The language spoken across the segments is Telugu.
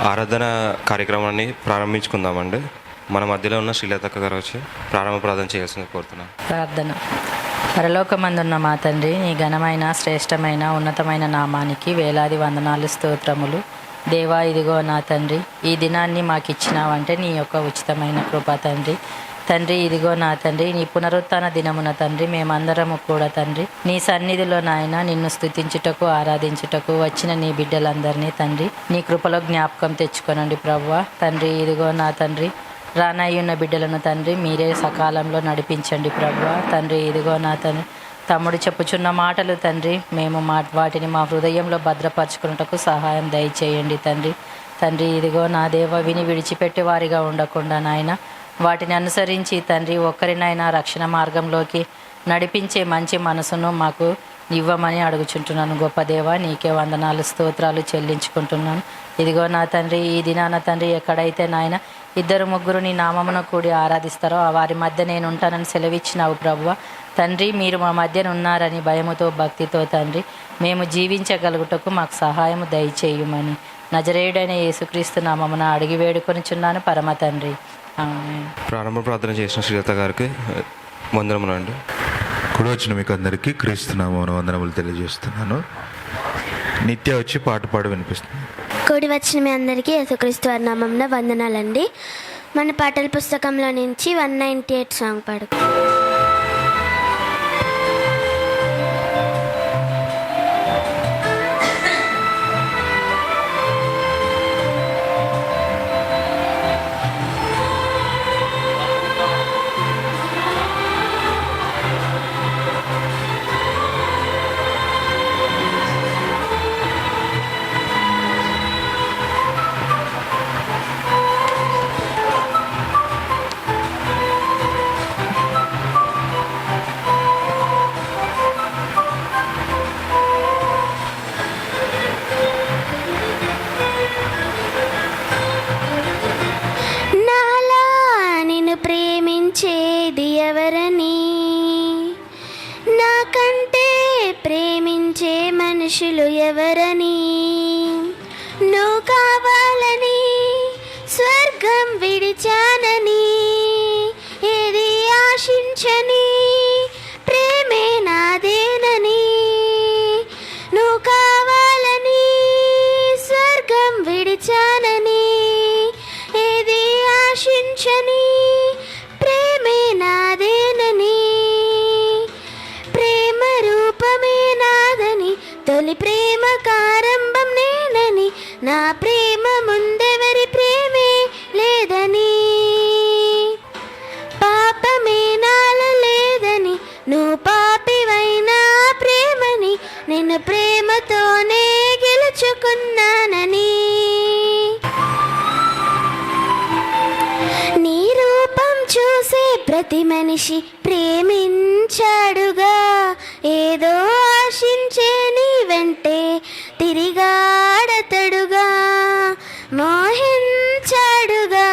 ఆరాధన కార్యక్రమాన్ని ప్రారంభించుకుందామండి. మన మధ్యలో ఉన్న శ్రీలతక్క గారు వచ్చి ప్రారంభ ప్రార్థన చేయాల్సింది కోరుతున్నాను. ప్రార్థన. పరలోకమందున్న మా తండ్రి, నీ ఘనమైన శ్రేష్టమైన ఉన్నతమైన నామానికి వేలాది వందనాలు, స్తోత్రములు. దేవా, ఇదిగో నా తండ్రి, ఈ దినాన్ని మాకు ఇచ్చినావంటే నీ యొక్క ఉచితమైన కృప తండ్రి. తండ్రి, ఇదిగో నా తండ్రి, నీ పునరుత్థాన దినమున తండ్రి మేమందరము కూడా తండ్రి నీ సన్నిధిలో నాయన నిన్ను స్తుతించుటకు ఆరాధించుటకు వచ్చిన నీ బిడ్డలందరినీ తండ్రి నీ కృపలో జ్ఞాపకం తెచ్చుకొనండి ప్రభువా. తండ్రి, ఇదిగో నా తండ్రి, రానయ్యున్న బిడ్డలను తండ్రి మీరే సకాలంలో నడిపించండి ప్రభువా. తండ్రి, ఇదిగో నా తండ్రి, తమ్ముడు చెప్పుచున్న మాటలు తండ్రి మేము వాటిని మా హృదయంలో భద్రపరచుకున్నటకు సహాయం దయచేయండి తండ్రి. తండ్రి, ఇదిగో నా దేవ, విని విడిచిపెట్టే వారిగా ఉండకుండా నాయన వాటిని అనుసరించి తండ్రి ఒక్కరినైనా రక్షణ మార్గంలోకి నడిపించే మంచి మనసును మాకు ఇవ్వమని అడుగుచుంటున్నాను. గొప్ప దేవ, నీకే వందనాలు, స్తోత్రాలు చెల్లించుకుంటున్నాను. ఇదిగో నా తండ్రి, ఈ దినాన తండ్రి ఎక్కడైతే నాయన 2-3 నీ నామమున కూడి ఆరాధిస్తారో వారి మధ్య నేను ఉంటానని సెలవిచ్చినావు ప్రభువ. తండ్రి, మీరు మా మధ్యన ఉన్నారని భయముతో భక్తితో తండ్రి మేము జీవించగలుగుటకు మాకు సహాయము దయచేయుమని నజరేయుడైన యేసుక్రీస్తు నామమున అడిగి వేడుకొనిచున్నాను పరమ తండ్రి. ప్రారంభ ప్రార్థన చేసిన శ్రీలత గారికి వందనములు అండి. కూడా వచ్చిన మీకు అందరికీ క్రీస్తునామమున వందనములు తెలియజేస్తున్నాను. నిత్య వచ్చి పాట పాడు వినిపిస్తుంది. కూడి వచ్చిన మీ అందరికీ యేసుక్రీస్తు వారి నామమున వందనాలండి. మన పాటల పుస్తకంలో నుంచి 198 సాంగ్ పాడు. ప్రేమించేది ఎవరని, నాకంటే ప్రేమించే మనుషులు ఎవరని, నువ్వు కావాలని స్వర్గం విడిచానని, ఏది ఆశించని ప్రేమే నాదేనని, నువ్వు కావాలని స్వర్గం విడిచానని, ఏది ఆశించని తొలి ప్రేమ కారంభం నేనని, నా ప్రేమ ముందెవరి ప్రేమే లేదని, పాపమే నాలో లేదని, నువ్వు పాపివైనా ప్రేమని, నిన్ను ప్రేమతోనే గెలుచుకున్నానని, నీ రూపం చూసే ప్రతి మనిషి ప్రేమించాడుగా, ఏదో ఆశించే నీ వెంటే తిరిగాడతడుగా, మోహించాడుగా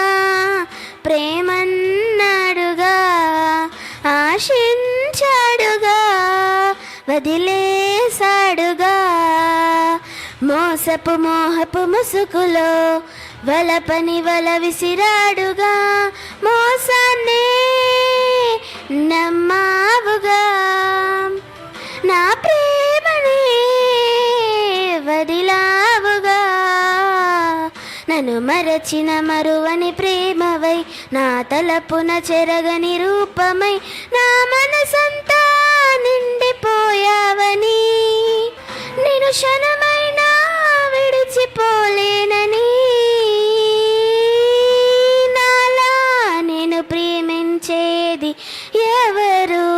ప్రేమన్నాడుగా, ఆశించాడుగా వదిలేసాడుగా, మోసపు మోహపు ముసుగులో వలపని వల విసిరాడుగా, మోసాన్నే నమ్మావుగా, నా ప్రేమనే వదిలావుగా, నన్ను మరచిన మరువని ప్రేమవై, నా తలపున చెరగని రూపమై, నా మనసంతా నిండిపోయావని, నేను క్షణమైనా విడిచిపోలేనని, నాలా నేను ప్రేమించేది ఎవరు,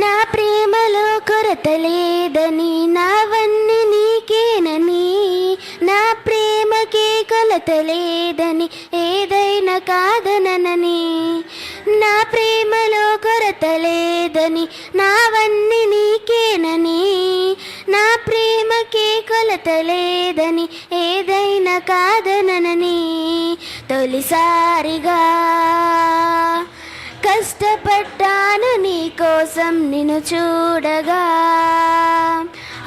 నా ప్రేమలో కొరత లేదని, నావన్నీ నీకేనని, నా ప్రేమకే కొలత లేదని, ఏదైనా కాదనని, నా ప్రేమలో కొరత లేదని, నావన్నీ నీకేనని, నా ప్రేమకే కొలత లేదని, ఏదైనా కాదనని, తొలిసారిగా కష్టపడ్డాను నీ కోసం నిన్ను చూడగా,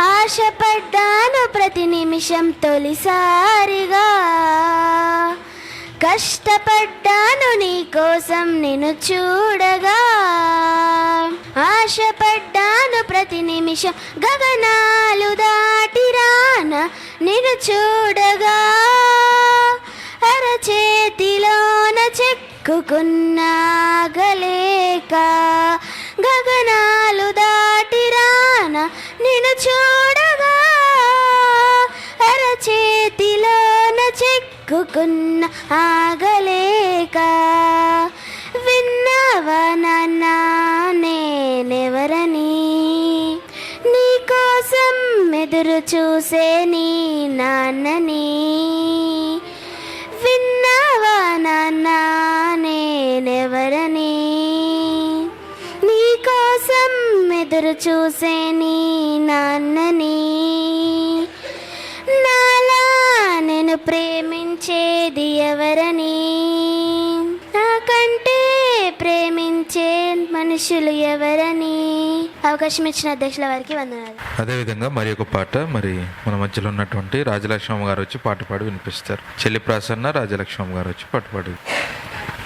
ఆశపడ్డాను ప్రతి నిమిషం తొలిసారిగా, కష్టపడ్డాను నీ కోసం నిన్ను చూడగా. ఆశపడ్డాను ప్రతి నిమిషం గగనాలు దాటిరాన నిన్ను చూడగా. అరచేతిలోన చెక్కుకున్నాగలేక, గగనాలు దాటిరాన నిన్ను చూడగా. అరచేతిలోన చెక్కుకున్న ఆగలేక. విన్నావా నాన్న నేనెవరని, నీ కోసం ఎదురు చూసే నీ నాన్నని. విన్నావా నాన్న నేనెవరని, నీ కోసం ఎదురు చూసే నీ నాన్నని. నాలా నేను ప్రేమించేది ఎవరని, నాకంటే ప్రేమించే మనుషులు ఎవరని. అవకాశం ఇచ్చిన అధ్యక్షుల వారికి వందనాలు. అదేవిధంగా మరి ఒక పాట మరి మన మధ్యలో ఉన్నటువంటి రాజలక్ష్మమ్మ గారు వచ్చి పాట పాడి వినిపిస్తారు. చెల్లి ప్రసన్న రాజలక్ష్మమ్మ గారు వచ్చి పాట పాడి.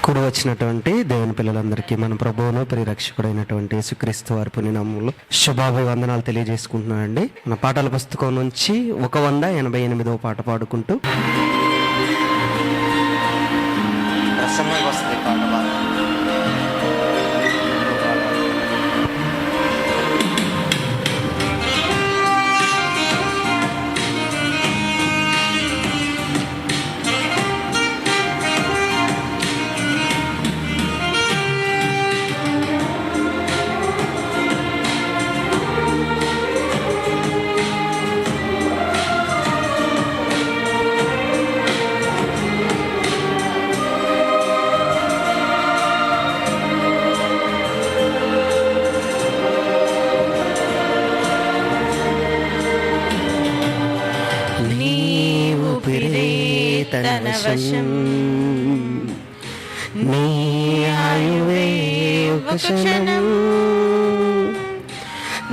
కూడి వచ్చినటువంటి దేవుని పిల్లలందరికీ మన ప్రభువును పరిరక్షకుడైనటువంటి యేసుక్రీస్తు వారి పుణ్యనామములో శుభాభివందనాలు తెలియజేసుకుంటున్నానండి. మన పాటల పుస్తకం నుంచి 188వ పాట పాడుకుంటూ తన వశం, నీ ఆయువే ఒక క్షణం.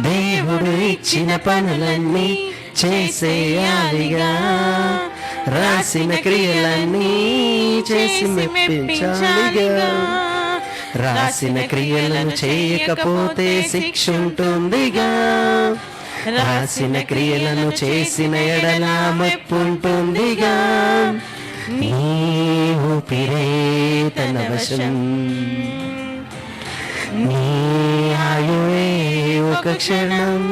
దేవుడు ఇచ్చిన పనులన్నీ చేసేయాలిగా, రాసిన క్రియలన్నీ చేసి మెప్పించాలిగా. రాసిన క్రియలను చేయకపోతే శిక్ష ఉంటుందిగా, రాసిన క్రియలను చేసిన ఎడల మెప్పుంటుందిగా. నీ ఊపిరే తన వశం, నీ ఆయువే ఒక క్షణం.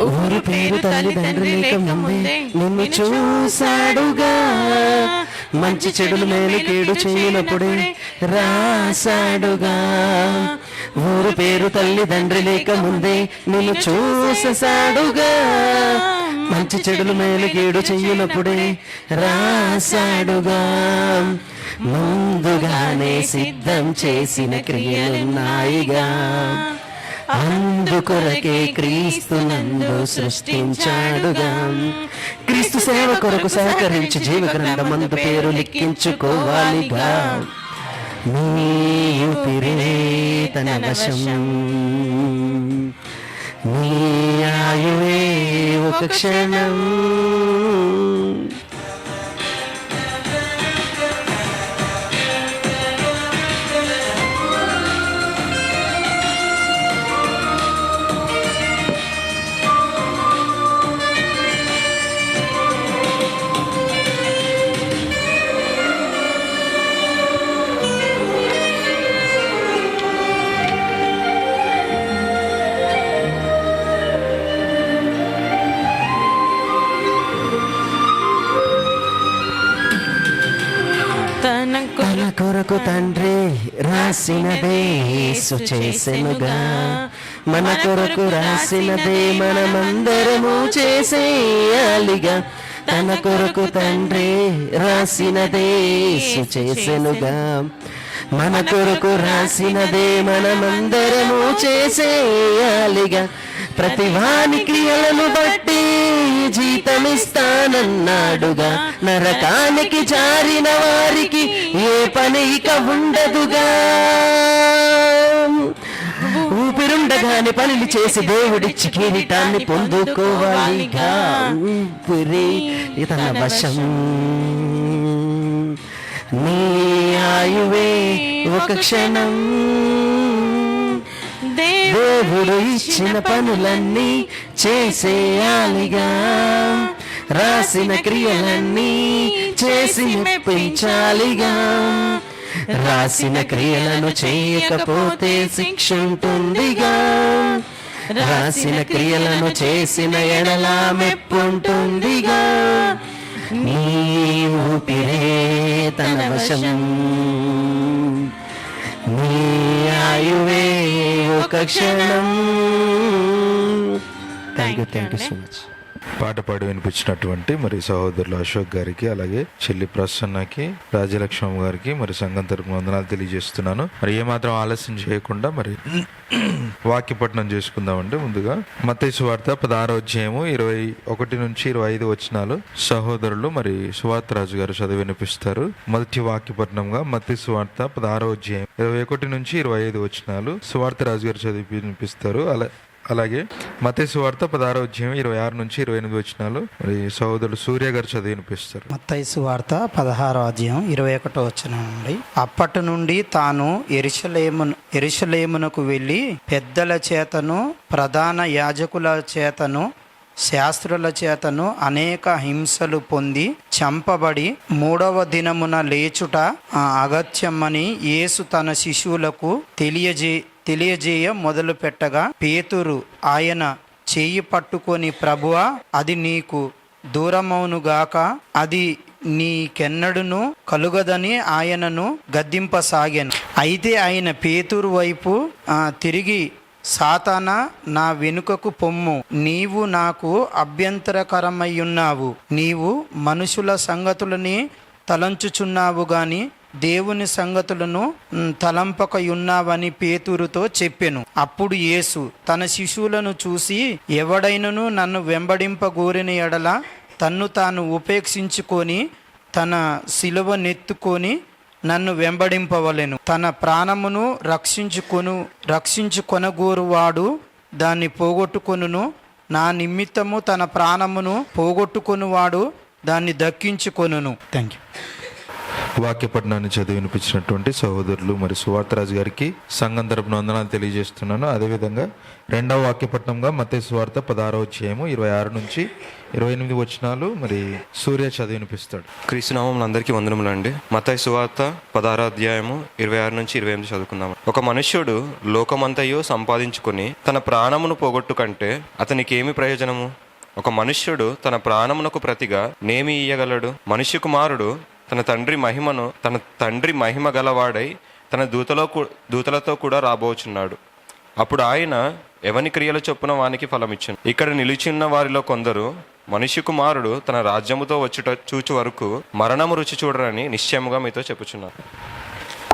ఊరి పేరు తల్లిదండ్రులు లేక ముందే నిన్ను చూశాడుగా, మంచి చెడులు మేలు కీడు చేయనప్పుడే రాశాడుగా. ఊరు పేరు తల్లిదండ్రి లేక ముందే నిన్ను చూసేశాడుగా, మంచి చెడులు మేలు కీడు చెయ్యనప్పుడే రాశాడుగా. ముందుగానే సిద్ధం చేసిన క్రియలున్నాయిగా, అందుకొరకే క్రీస్తునందు సృష్టించాడుగా. క్రీస్తు సేవ కొరకు సహకరించి జీవ గ్రంథమందు పేరు లిఖించుకోవాలిగా. నీ ఊపిరే తన వశం, నీ ఆయువే ఒక క్షణం. కొరకు తండ్రి రాసినదే యేసు చేసెనుగా, మన కొరకు రాసినదే మనమందరము చేసేయాలిగా. తన కొరకు తండ్రి రాసినదే యేసు చేసెనుగా, మన కొరకు రాసినదే మనమందరము చేసేయాలిగా. ప్రతి వాని క్రియలను బట్టి జీతమిస్తానన్నాడుగా, నరకానికి జారిన వారికి ఏ పని ఇక ఉండదుగా. ఊపిరుండగానే పనులు చేసి దేవుడిచ్చి కిరీటాన్ని పొందుకోవాలిగా. ఊపిరి తన వశం, నీ ఆయువే ఒక క్షణం. దేవుడు ఇచ్చిన పనులన్నీ చేసేయాలిగా, రాసిన క్రియలన్నీ చేసి మెప్పించాలిగా. రాసిన క్రియలను చేయకపోతే శిక్ష ఉంటుందిగా, రాసిన క్రియలను చేసిన ఎడల మెప్పుంటుందిగా. నీ ఊపిరే తన వశం, నీ ఆయువే ఒక క్షణం. Thank you so much. పాట పాడి వినిపించినటువంటి మరి సహోదరులు అశోక్ గారికి, అలాగే చెల్లి ప్రసన్నకి, రాజలక్ష్మి గారికి మరి సంఘం తరపున వందనాలు తెలియజేస్తున్నాను. మరి ఏమాత్రం ఆలస్యం చేయకుండా మరి వాక్యపట్నం చేసుకుందామండి. ముందుగా మత్తయి సువార్త 16వ అధ్యాయము 21 నుంచి 25 వచనాలు సహోదరులు మరి సువార్త రాజు గారు చదివి వినిపిస్తారు. మొదటి వాక్యపట్నంగా మత్తయి సువార్త 16వ అధ్యాయం 21 నుంచి 25 వచనాలు సువార్త రాజు గారు చదివి వినిపిస్తారు. అలాగే మత్తయి సువార్త 16వ అధ్యాయం 26 నుంచి 28 వచనాలు మరి సహోదరుడు సూర్య గారు చదివి వినిపిస్తారు. మత్తయి సువార్త 16వ అధ్యాయం 21 వచనం నుండి, అప్పటి నుండి తాను యెరూషలేమునకు వెళ్ళి పెద్దల చేతను ప్రధాన యాజకుల చేతను శాస్త్రుల చేతను అనేక హింసలు పొంది చంపబడి 3వ దినమున లేచుట అగత్యమని యేసు తన శిష్యులకు తెలియజేయ మొదలు పెట్టగా, పేతురు ఆయన చెయ్యి పట్టుకొని, ప్రభువా, అది నీకు దూరమవునుగాక, అది నీకెన్నడును కలుగదని ఆయనను గద్దింపసాగాను. అయితే ఆయన పేతురు వైపు తిరిగి, సాతానా, నా వెనుకకు పొమ్ము, నీవు నాకు అభ్యంతరకరమయ్యున్నావు. నీవు మనుషుల సంగతులని తలంచుచున్నావు గాని దేవుని సంగతులను తలంపకయున్నావని పేతురుతో చెప్పెను. అప్పుడు యేసు తన శిష్యులను చూసి, ఎవడైనను నన్ను వెంబడింపగోరిన ఎడల తన్ను తాను ఉపేక్షించుకొని తన శిలువ నెత్తుకొని నన్ను వెంబడింపవలెను. తన ప్రాణమును రక్షించుకొనగోరువాడు దాన్ని పోగొట్టుకొనును. నా నిమిత్తము తన ప్రాణమును పోగొట్టుకొనువాడు దాన్ని దక్కించుకొనును. Thank you. వాక్యపట్నాన్ని చదివి వినిపించినటువంటి సహోదరులు మరి సువార్తరాజు గారికి సంఘం తరపున వందనాలు తెలియజేస్తున్నాను. అదేవిధంగా రెండవ వాక్యపట్నంగా మత్తయి సువార్త 16వ అధ్యాయము 26 నుంచి 28 వచనాలు మరి సూర్య చదివి వినిపిస్తాడు. క్రీస్తునామం అందరికీ వందనములండి. మత్తయి సువార్త 16వ అధ్యాయము 26 నుంచి 28 చదువుకుందాం. ఒక మనుష్యుడు లోకమంతయు సంపాదించుకొని తన ప్రాణమును పోగొట్టుకంటే అతనికి ఏమి ప్రయోజనము? ఒక మనుష్యుడు తన ప్రాణమునకు ప్రతిగా నేమి ఇయ్యగలడు? మనుష్య కుమారుడు తన తండ్రి మహిమ గలవాడై తన దూతలతో కూడా రాబోచున్నాడు. అప్పుడు ఆయన ఎవని క్రియలు చొప్పున వానికి ఫలమిచ్చును. ఇక్కడ నిలిచిన్న వారిలో కొందరు మనుష్య కుమారుడు తన రాజ్యముతో వచ్చుట చూచు వరకు మరణము రుచి చూడరని నిశ్చయముగా మీతో చెప్పుచున్నారు.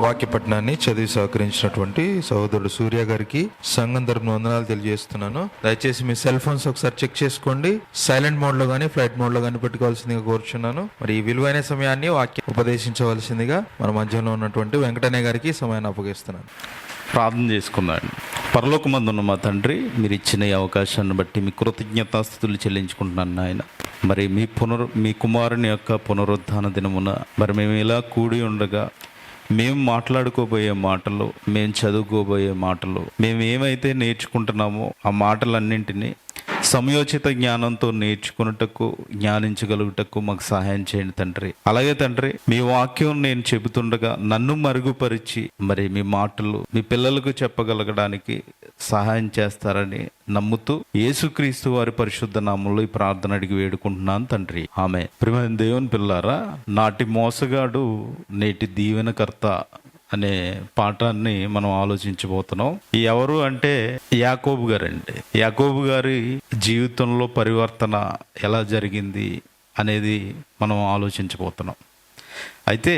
వాక్యపట్నాన్ని చదివి సహకరించినటువంటి సహోదరుడు సూర్య గారికి సంఘం తరపున వందనాలు తెలియజేస్తున్నాను. దయచేసి మీ సెల్ ఫోన్స్ ఒకసారి చెక్ చేసుకోండి. సైలెంట్ మోడ్ లో కానీ ఫ్లైట్ మోడ్ లో కానీ పెట్టుకోవాల్సిందిగా కోరుచున్నాను. మరి ఈ విలువైన సమయాన్ని వాక్యం ఉపదేశించవలసిందిగా మన మధ్యలో ఉన్నటువంటి వెంకటయ్య గారికి సమయాన్ని అప్పగిస్తున్నాను. ప్రార్థన చేసుకున్నాను. పరలోకమందున్న మా తండ్రి, మీరు ఇచ్చిన ఈ అవకాశాన్ని బట్టి మీ కృతజ్ఞతాస్తుతులు చెల్లించుకుంటున్నాను నాయన. మరి మీ కుమారుని యొక్క పునరుద్ధాన దినమున మరి మేము ఇలా కూడి ఉండగా మేము మాట్లాడుకోబోయే మాటలు, మేము చదువుకోబోయే మాటలు, మేము ఏమైతే నేర్చుకుంటున్నామో ఆ మాటలన్నింటినీ సమయోచిత జ్ఞానంతో నేర్చుకున్నటకు, జ్ఞానించగలుగుటకు మాకు సహాయం చేయండి తండ్రి. అలాగే తండ్రి, మీ వాక్యం నేను చెబుతుండగా నన్ను మరుగుపరిచి మరి మీ మాటలు మీ పిల్లలకు చెప్పగలగడానికి సహాయం చేస్తారని నమ్ముతూ యేసుక్రీస్తు వారి పరిశుద్ధ నామంలో ఈ ప్రార్థన అడిగి వేడుకుంటున్నాను తండ్రి, ఆమె. ప్రియమైన దేవుని పిల్లారా, నాటి మోసగాడు నేటి దీవెనకర్త అనే పాఠాన్ని మనం ఆలోచించబోతున్నాం. ఎవరు అంటే యాకోబు గారు అండి. యాకోబు గారి జీవితంలో పరివర్తన ఎలా జరిగింది అనేది మనం ఆలోచించబోతున్నాం. అయితే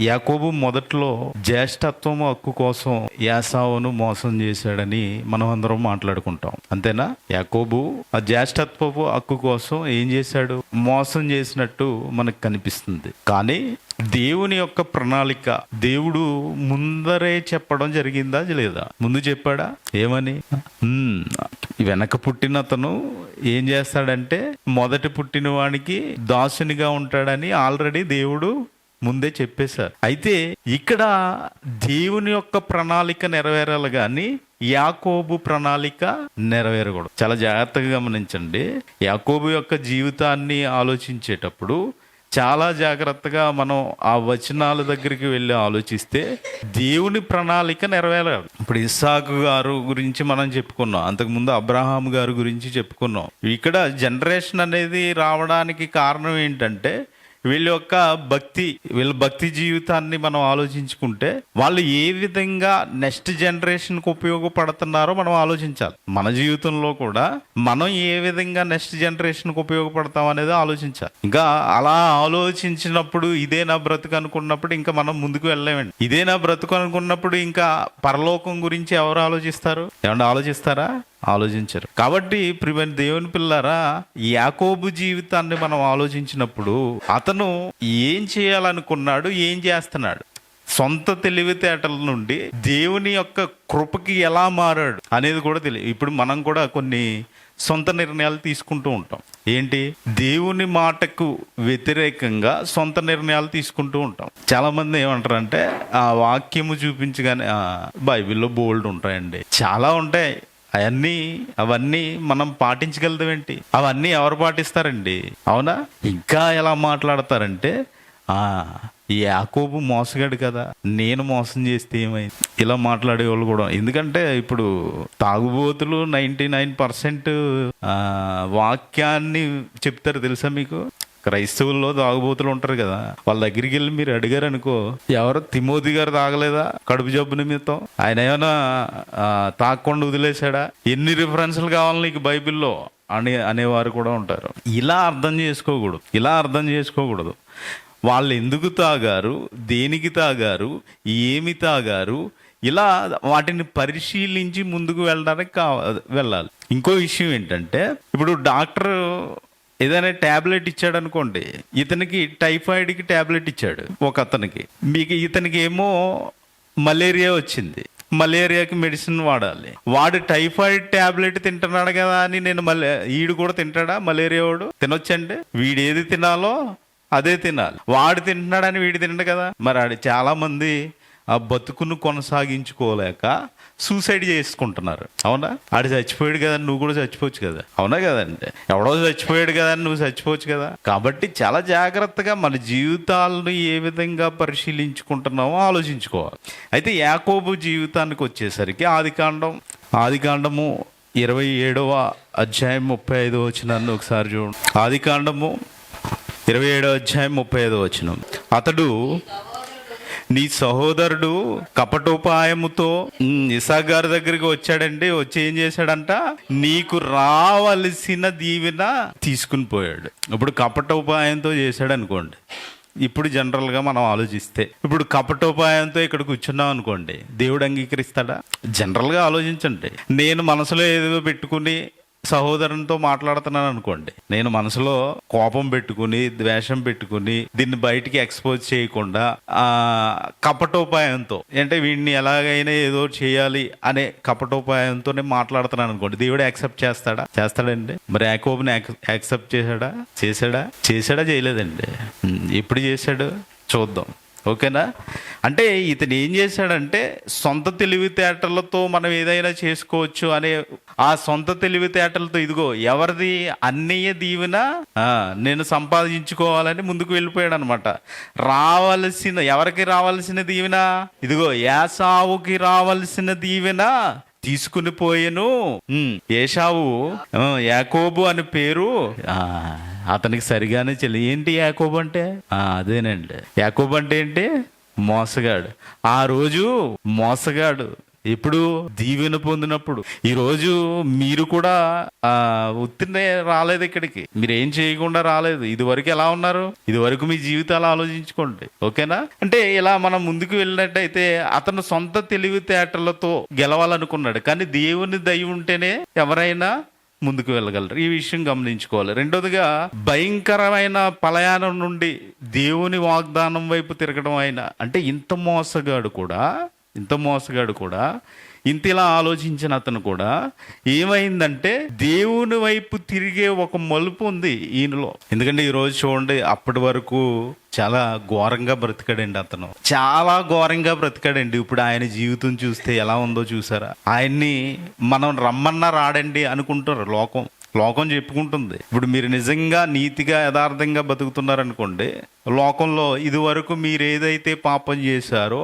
యాకోబు మొదట్లో జ్యేష్ఠత్వం హక్కు కోసం యాసావును మోసం చేశాడని మనం అందరం మాట్లాడుకుంటాం, అంతేనా? యాకోబు ఆ జ్యేష్ఠత్వపు హక్కు కోసం ఏం చేశాడు? మోసం చేసినట్టు మనకు కనిపిస్తుంది. కానీ దేవుని యొక్క ప్రణాళిక దేవుడు ముందరే చెప్పడం జరిగిందా లేదా? ముందు చెప్పాడా? ఏమని? వెనక పుట్టిన అతను ఏం చేస్తాడంటే మొదటి పుట్టిన వానికి దాసునిగా ఉంటాడని ఆల్రెడీ దేవుడు ముందే చెప్పేశారు. అయితే ఇక్కడ దేవుని యొక్క ప్రణాళిక నెరవేరాలి కానీ యాకోబు ప్రణాళిక నెరవేరకూడదు. చాలా జాగ్రత్తగా గమనించండి. యాకోబు యొక్క జీవితాన్ని ఆలోచించేటప్పుడు చాలా జాగ్రత్తగా మనం ఆ వచనాల దగ్గరికి వెళ్ళి ఆలోచిస్తే దేవుని ప్రణాళిక నెరవేరాలి. ఇప్పుడు ఇస్సాకు గారు గురించి మనం చెప్పుకున్నాం, అంతకుముందు అబ్రహాం గారి గురించి చెప్పుకున్నాం. ఇక్కడ జనరేషన్ అనేది రావడానికి కారణం ఏంటంటే వీళ్ళ భక్తి జీవితాన్ని మనం ఆలోచించుకుంటే వాళ్ళు ఏ విధంగా నెక్స్ట్ జనరేషన్కి ఉపయోగపడుతున్నారో మనం ఆలోచించాలి. మన జీవితంలో కూడా మనం ఏ విధంగా నెక్స్ట్ జనరేషన్కి ఉపయోగపడతాం అనేది ఆలోచించాలి. ఇంకా అలా ఆలోచించినప్పుడు ఇదే నా బ్రతుకు అనుకున్నప్పుడు ఇంకా మనం ముందుకు వెళ్ళలేమండి. ఇదే నా బ్రతుకు అనుకున్నప్పుడు ఇంకా పరలోకం గురించి ఎవరు ఆలోచిస్తారు? ఏమన్నా ఆలోచిస్తారా? ఆలోచించరు. కాబట్టి ప్రియమైన దేవుని పిల్లారా, యాకోబు జీవితాన్ని మనం ఆలోచించినప్పుడు అతను ఏం చేయాలనుకున్నాడు, ఏం చేస్తున్నాడు, సొంత తెలివితేటల నుండి దేవుని యొక్క కృపకి ఎలా మారాడు అనేది కూడా తెలియదు. ఇప్పుడు మనం కూడా కొన్ని సొంత నిర్ణయాలు తీసుకుంటూ ఉంటాం. ఏంటి? దేవుని మాటకు వ్యతిరేకంగా సొంత నిర్ణయాలు తీసుకుంటూ ఉంటాం. చాలా మంది ఏమంటారంటే ఆ వాక్యము చూపించగానే బైబిల్లో బోల్డ్ ఉంటాయండి, చాలా ఉంటాయి, అవన్నీ మనం పాటించగలదేంటి? అవన్నీ ఎవరు పాటిస్తారండి? అవునా? ఇంకా ఎలా మాట్లాడతారంటే ఈ యాకోబు మోసగాడు కదా, నేను మోసం చేస్తే ఏమైంది, ఇలా మాట్లాడేవాళ్ళు కూడా. ఎందుకంటే ఇప్పుడు తాగుబోతులు 99% వాక్యాన్ని చెప్తారు తెలుసా మీకు? క్రైస్తవుల్లో తాగుబోతులు ఉంటారు కదా, వాళ్ళ దగ్గరికి వెళ్ళి మీరు అడిగారు అనుకో, ఎవరో తిమోతి గారు తాగలేదా కడుపు జబ్బు నిమిత్తం? ఆయన ఏమైనా తాగకుండా వదిలేశాడా? ఎన్ని రిఫరెన్స్లు కావాలి నీకు బైబిల్లో అనేవారు కూడా ఉంటారు. ఇలా అర్థం చేసుకోకూడదు. వాళ్ళు ఎందుకు తాగారు, దేనికి తాగారు, ఏమి తాగారు, ఇలా వాటిని పరిశీలించి ముందుకు వెళ్ళడానికి వెళ్ళాలి. ఇంకో విషయం ఏంటంటే, ఇప్పుడు డాక్టర్ ఏదైనా ట్యాబ్లెట్ ఇచ్చాడు అనుకోండి, ఇతనికి టైఫాయిడ్కి ట్యాబ్లెట్ ఇచ్చాడు ఒక అతనికి, ఇతనికి ఏమో మలేరియా వచ్చింది, మలేరియాకి మెడిసిన్ వాడాలి. వాడు టైఫాయిడ్ ట్యాబ్లెట్ తింటున్నాడు కదా అని ఈడు కూడా తింటాడా? మలేరియా వాడు తినొచ్చండి? వీడు ఏది తినాలో అదే తినాలి. వాడు తింటున్నాడని వీడు తినడు కదా. మరి చాలా మంది ఆ బతుకును కొనసాగించుకోలేక సూసైడ్ చేసుకుంటున్నారు. అవునా? ఆడు చచ్చిపోయాడు కదా, నువ్వు కూడా చచ్చిపోవచ్చు కదా. అవునా కదండి? ఎవడో చచ్చిపోయాడు కదా, నువ్వు చచ్చిపోవచ్చు కదా. కాబట్టి చాలా జాగ్రత్తగా మన జీవితాలను ఏ విధంగా పరిశీలించుకుంటున్నామో ఆలోచించుకోవాలి. అయితే యాకోబు జీవితానికి వచ్చేసరికి ఆదికాండము 27వ అధ్యాయం 35వ వచనాన్ని ఒకసారి చూడండి. ఆదికాండము 27వ అధ్యాయం 35వ వచనం. అతడు నీ సహోదరుడు కపటోపాయముతో ఇస్సాకు గారి దగ్గరికి వచ్చాడండి. వచ్చి ఏం చేశాడంట? నీకు రావలసిన దీవెన తీసుకుని పోయాడు. ఇప్పుడు కపటోపాయంతో చేశాడు అనుకోండి. ఇప్పుడు జనరల్గా మనం ఆలోచిస్తే, ఇప్పుడు కపటోపాయంతో ఇక్కడ కూర్చున్నాం అనుకోండి, దేవుడు అంగీకరిస్తాడా? జనరల్గా ఆలోచించండి. నేను మనసులో ఏదో పెట్టుకుని సహోదరునితో మాట్లాడుతున్నాను అనుకోండి, నేను మనసులో కోపం పెట్టుకుని, ద్వేషం పెట్టుకుని, దీన్ని బయటికి ఎక్స్పోజ్ చేయకుండా కపటోపాయంతో, అంటే వీడిని ఎలాగైనా ఏదో చేయాలి అనే కపటోపాయంతోనే మాట్లాడుతున్నాను అనుకోండి, దేవుడు యాక్సెప్ట్ చేస్తాడండి? మరి యాకోబుని యాక్సెప్ట్ చేశాడా? చేయలేదండి. ఎప్పుడు చేశాడు చూద్దాం. ఓకేనా? అంటే ఇతను ఏం చేశాడంటే, సొంత తెలివితేటలతో మనం ఏదైనా చేసుకోవచ్చు అనే ఆ సొంత తెలివితేటలతో, ఇదిగో ఎవరిది అన్నయ్య దీవెన నేను సంపాదించుకోవాలని ముందుకు వెళ్ళిపోయాడు అనమాట. ఎవరికి రావాల్సిన దీవెన? ఇదిగో ఏసావుకి రావాల్సిన దీవెన తీసుకుని పోయెను. ఏశావు యాకోబు అని పేరు అతనికి సరిగానే ఏంటి యాకోబు అంటే? అదేనండి, యాకోబు అంటే ఏంటి? మోసగాడు. ఆ రోజు మోసగాడు. ఎప్పుడు? దీవెన పొందినప్పుడు. ఈరోజు మీరు కూడా ఉత్తినే రాలేదు ఇక్కడికి, మీరు ఏం చేయకుండా రాలేదు. ఇదివరకు ఎలా ఉన్నారు? ఇదివరకు మీ జీవితాలు ఆలోచించుకోండి, ఓకేనా? అంటే ఇలా మనం ముందుకు వెళ్ళినట్టయితే అతను సొంత తెలివితేటలతో గెలవాలనుకున్నాడు, కానీ దేవుని దయ ఉంటేనే ఎవరైనా ముందుకు వెళ్ళగలరు. ఈ విషయం గమనించుకోవాలి. రెండోదిగా, భయంకరమైన పలాయనం నుండి దేవుని వాగ్దానం వైపు తిరగడం అయినా, అంటే ఇంత మోసగాడు కూడా ఇంతలా ఆలోచించిన అతను కూడా ఏమైందంటే దేవుని వైపు తిరిగే ఒక మలుపు ఉంది ఈయనలో. ఎందుకంటే ఈరోజు చూడండి, అప్పటి వరకు చాలా ఘోరంగా బ్రతికాడండి అతను, చాలా ఘోరంగా బ్రతికాడండి. ఇప్పుడు ఆయన జీవితం చూస్తే ఎలా ఉందో చూసారా? ఆయన్ని మనం రమ్మన్నా రాడండి అనుకుంటారు లోకం చెప్పుకుంటుంది. ఇప్పుడు మీరు నిజంగా నీతిగా యథార్థంగా బతుకుతున్నారనుకోండి, లోకంలో ఇదివరకు మీరు ఏదైతే పాపం చేశారో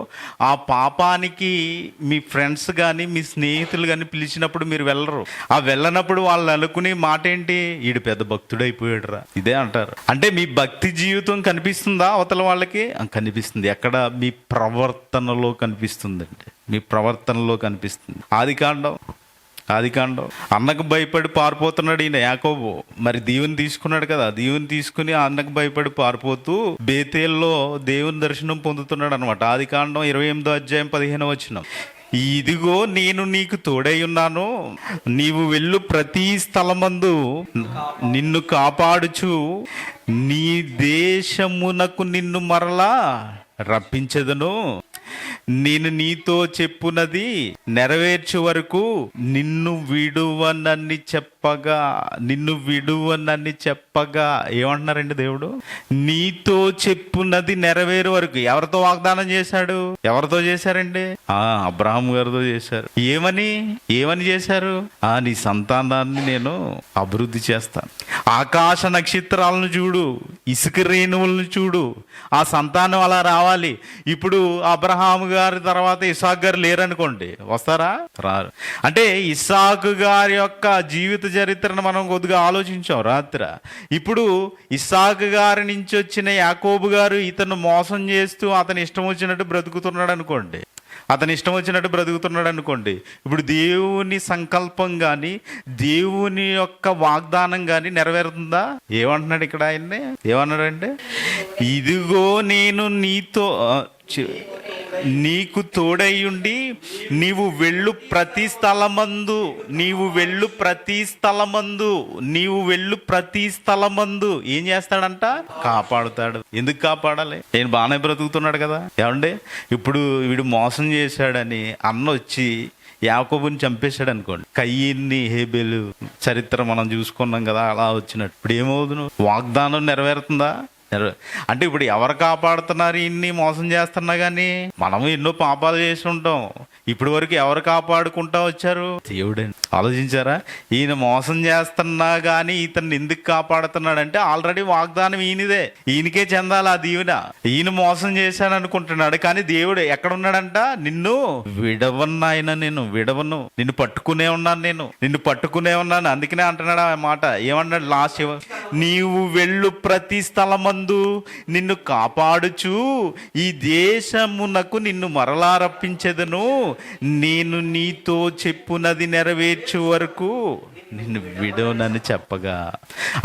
ఆ పాపానికి మీ ఫ్రెండ్స్ కానీ మీ స్నేహితులు కానీ పిలిచినప్పుడు మీరు వెళ్ళరు. ఆ వెళ్ళనప్పుడు వాళ్ళు అనుకునే మాట ఏంటి? ఈడు పెద్ద భక్తుడైపోయాడు రా, ఇదే అంటారు. అంటే మీ భక్తి జీవితం కనిపిస్తుందా అవతల వాళ్ళకి? కనిపిస్తుంది. ఎక్కడ? మీ ప్రవర్తనలో కనిపిస్తుందండి, మీ ప్రవర్తనలో కనిపిస్తుంది. ఆదికాండం అన్నకు భయపడి పారిపోతున్నాడు ఈయన యాకోబు. మరి దీవెని తీసుకున్నాడు కదా, దీవెని తీసుకుని అన్నకు భయపడి పారిపోతూ బేతేల్లో దేవుని దర్శనం పొందుతున్నాడు అనమాట. ఆదికాండం 28:15. ఇదిగో నేను నీకు తోడై ఉన్నాను, నీవు వెళ్ళు ప్రతి స్థలమందు నిన్ను కాపాడుచు నీ దేశమునకు నిన్ను మరలా రప్పించదును, నేను నీతో చెప్పునది నెరవేర్చు వరకు నిన్ను విడువనని చెప్పగా ఏమంటున్నారండి దేవుడు? నీతో చెప్పున్నది నెరవేరు వరకు. ఎవరితో వాగ్దానం చేశాడు? ఎవరితో చేశారండి? అబ్రహాం గారితో చేశారు. ఏమని చేశారు? నీ సంతానాన్ని నేను అభివృద్ధి చేస్తాను, ఆకాశ నక్షత్రాలను చూడు, ఇసుక రేణువులను చూడు, ఆ సంతానం అలా రావాలి. ఇప్పుడు అబ్రహాం గారి తర్వాత ఇస్సాకు గారు లేరనుకోండి, వస్తారా? రారు. అంటే ఇస్సాకు గారి యొక్క జీవిత చరిత్రను మనం కొద్దిగా ఆలోచించాం రాత్రి. ఇప్పుడు ఇస్సాకు గారి నుంచి వచ్చిన యాకోబు గారు ఇతను మోసం చేస్తూ అతని ఇష్టం వచ్చినట్టు బ్రతుకుతున్నాడు అనుకోండి. ఇప్పుడు దేవుని సంకల్పం కానీ దేవుని యొక్క వాగ్దానం కానీ నెరవేరుతుందా? ఏమంటున్నాడు ఇక్కడ ఆయన్ని? ఏమన్నాడంటే, ఇదిగో నేను నీకు తోడయ్యుండి నీవు వెళ్ళు ప్రతి స్థలమందు ఏం చేస్తాడంట? కాపాడుతాడు. ఎందుకు కాపాడాలి? నేను బాగానే బ్రతుకుతున్నాడు కదా. ఏమండి, ఇప్పుడు వీడు మోసం చేశాడని అన్న వచ్చి యాకోబుని చంపేశాడు అనుకోండి, కయ్యిన్ని హేబేలు చరిత్ర మనం చూసుకున్నాం కదా, అలా వచ్చినట్టు ఇప్పుడు ఏమవుతుంది? వాగ్దానం నెరవేరుతుందా? అంటే ఇప్పుడు ఎవరు కాపాడుతున్నారు? ఇన్ని మోసం చేస్తున్నా కానీ మనము ఎన్నో పాపాలు చేసి ఉంటాం. ఇప్పటి వరకు ఎవరు కాపాడుకుంటా వచ్చారు? దేవుడండి. ఆలోచించారా? ఈయన మోసం చేస్తున్నా కానీ ఇతన్ని ఎందుకు కాపాడుతున్నాడంటే ఆల్రెడీ వాగ్దానం ఈయనదే, ఈయనకే చెందాలి ఆ దీవెన. ఈయన మోసం చేశాను అనుకుంటున్నాడు, కానీ దేవుడు ఎక్కడున్నాడంట? నిన్ను విడవన్నాయన, నేను విడవను, నిన్ను పట్టుకునే ఉన్నాను. అందుకనే అంటున్నాడు ఆ మాట. ఏమన్నాడు లాస్ట్? నీవు వెళ్ళు ప్రతి స్థలమందు నిన్ను కాపాడుచు ఈ దేశమునకు నిన్ను మరలా రప్పించెదను, నేను నీతో చెప్పునది నెరవేర్చు వరకు నిన్ను విడవనని చెప్పగా.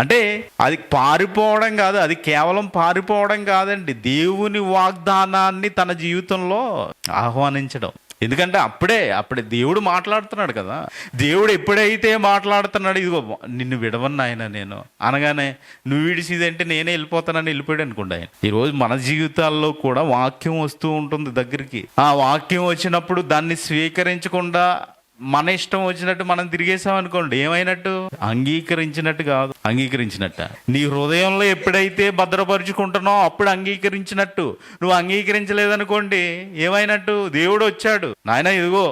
అంటే అది పారిపోవడం కాదు, అది కేవలం పారిపోవడం కాదండి, దేవుని వాగ్దానాన్ని తన జీవితంలో ఆహ్వానించడం. ఎందుకంటే అప్పుడే దేవుడు మాట్లాడుతున్నాడు కదా. దేవుడు ఎప్పుడైతే మాట్లాడుతున్నాడు, ఇదిగో నిన్ను విడవను ఆయన నేను అనగానే నువ్వు విడిచిదంటే నేనే వెళ్ళిపోతానని వెళ్ళిపోయాడు అనుకోండి ఆయన. ఈరోజు మన జీవితాల్లో కూడా వాక్యం వస్తూ ఉంటుంది దగ్గరికి. ఆ వాక్యం వచ్చినప్పుడు దాన్ని స్వీకరించకుండా మన ఇష్టం వచ్చినట్టు మనం తిరిగేసాం అనుకోండి, ఏమైనట్టు? అంగీకరించినట్టు కాదు, అంగీకరించినట్ట. నీ హృదయంలో ఎప్పుడైతే భద్రపరుచుకుంటున్నావు అప్పుడు అంగీకరించినట్టు. నువ్వు అంగీకరించలేదనుకోండి, ఏమైనట్టు? దేవుడు వచ్చాడు, నాయన ఇదిగో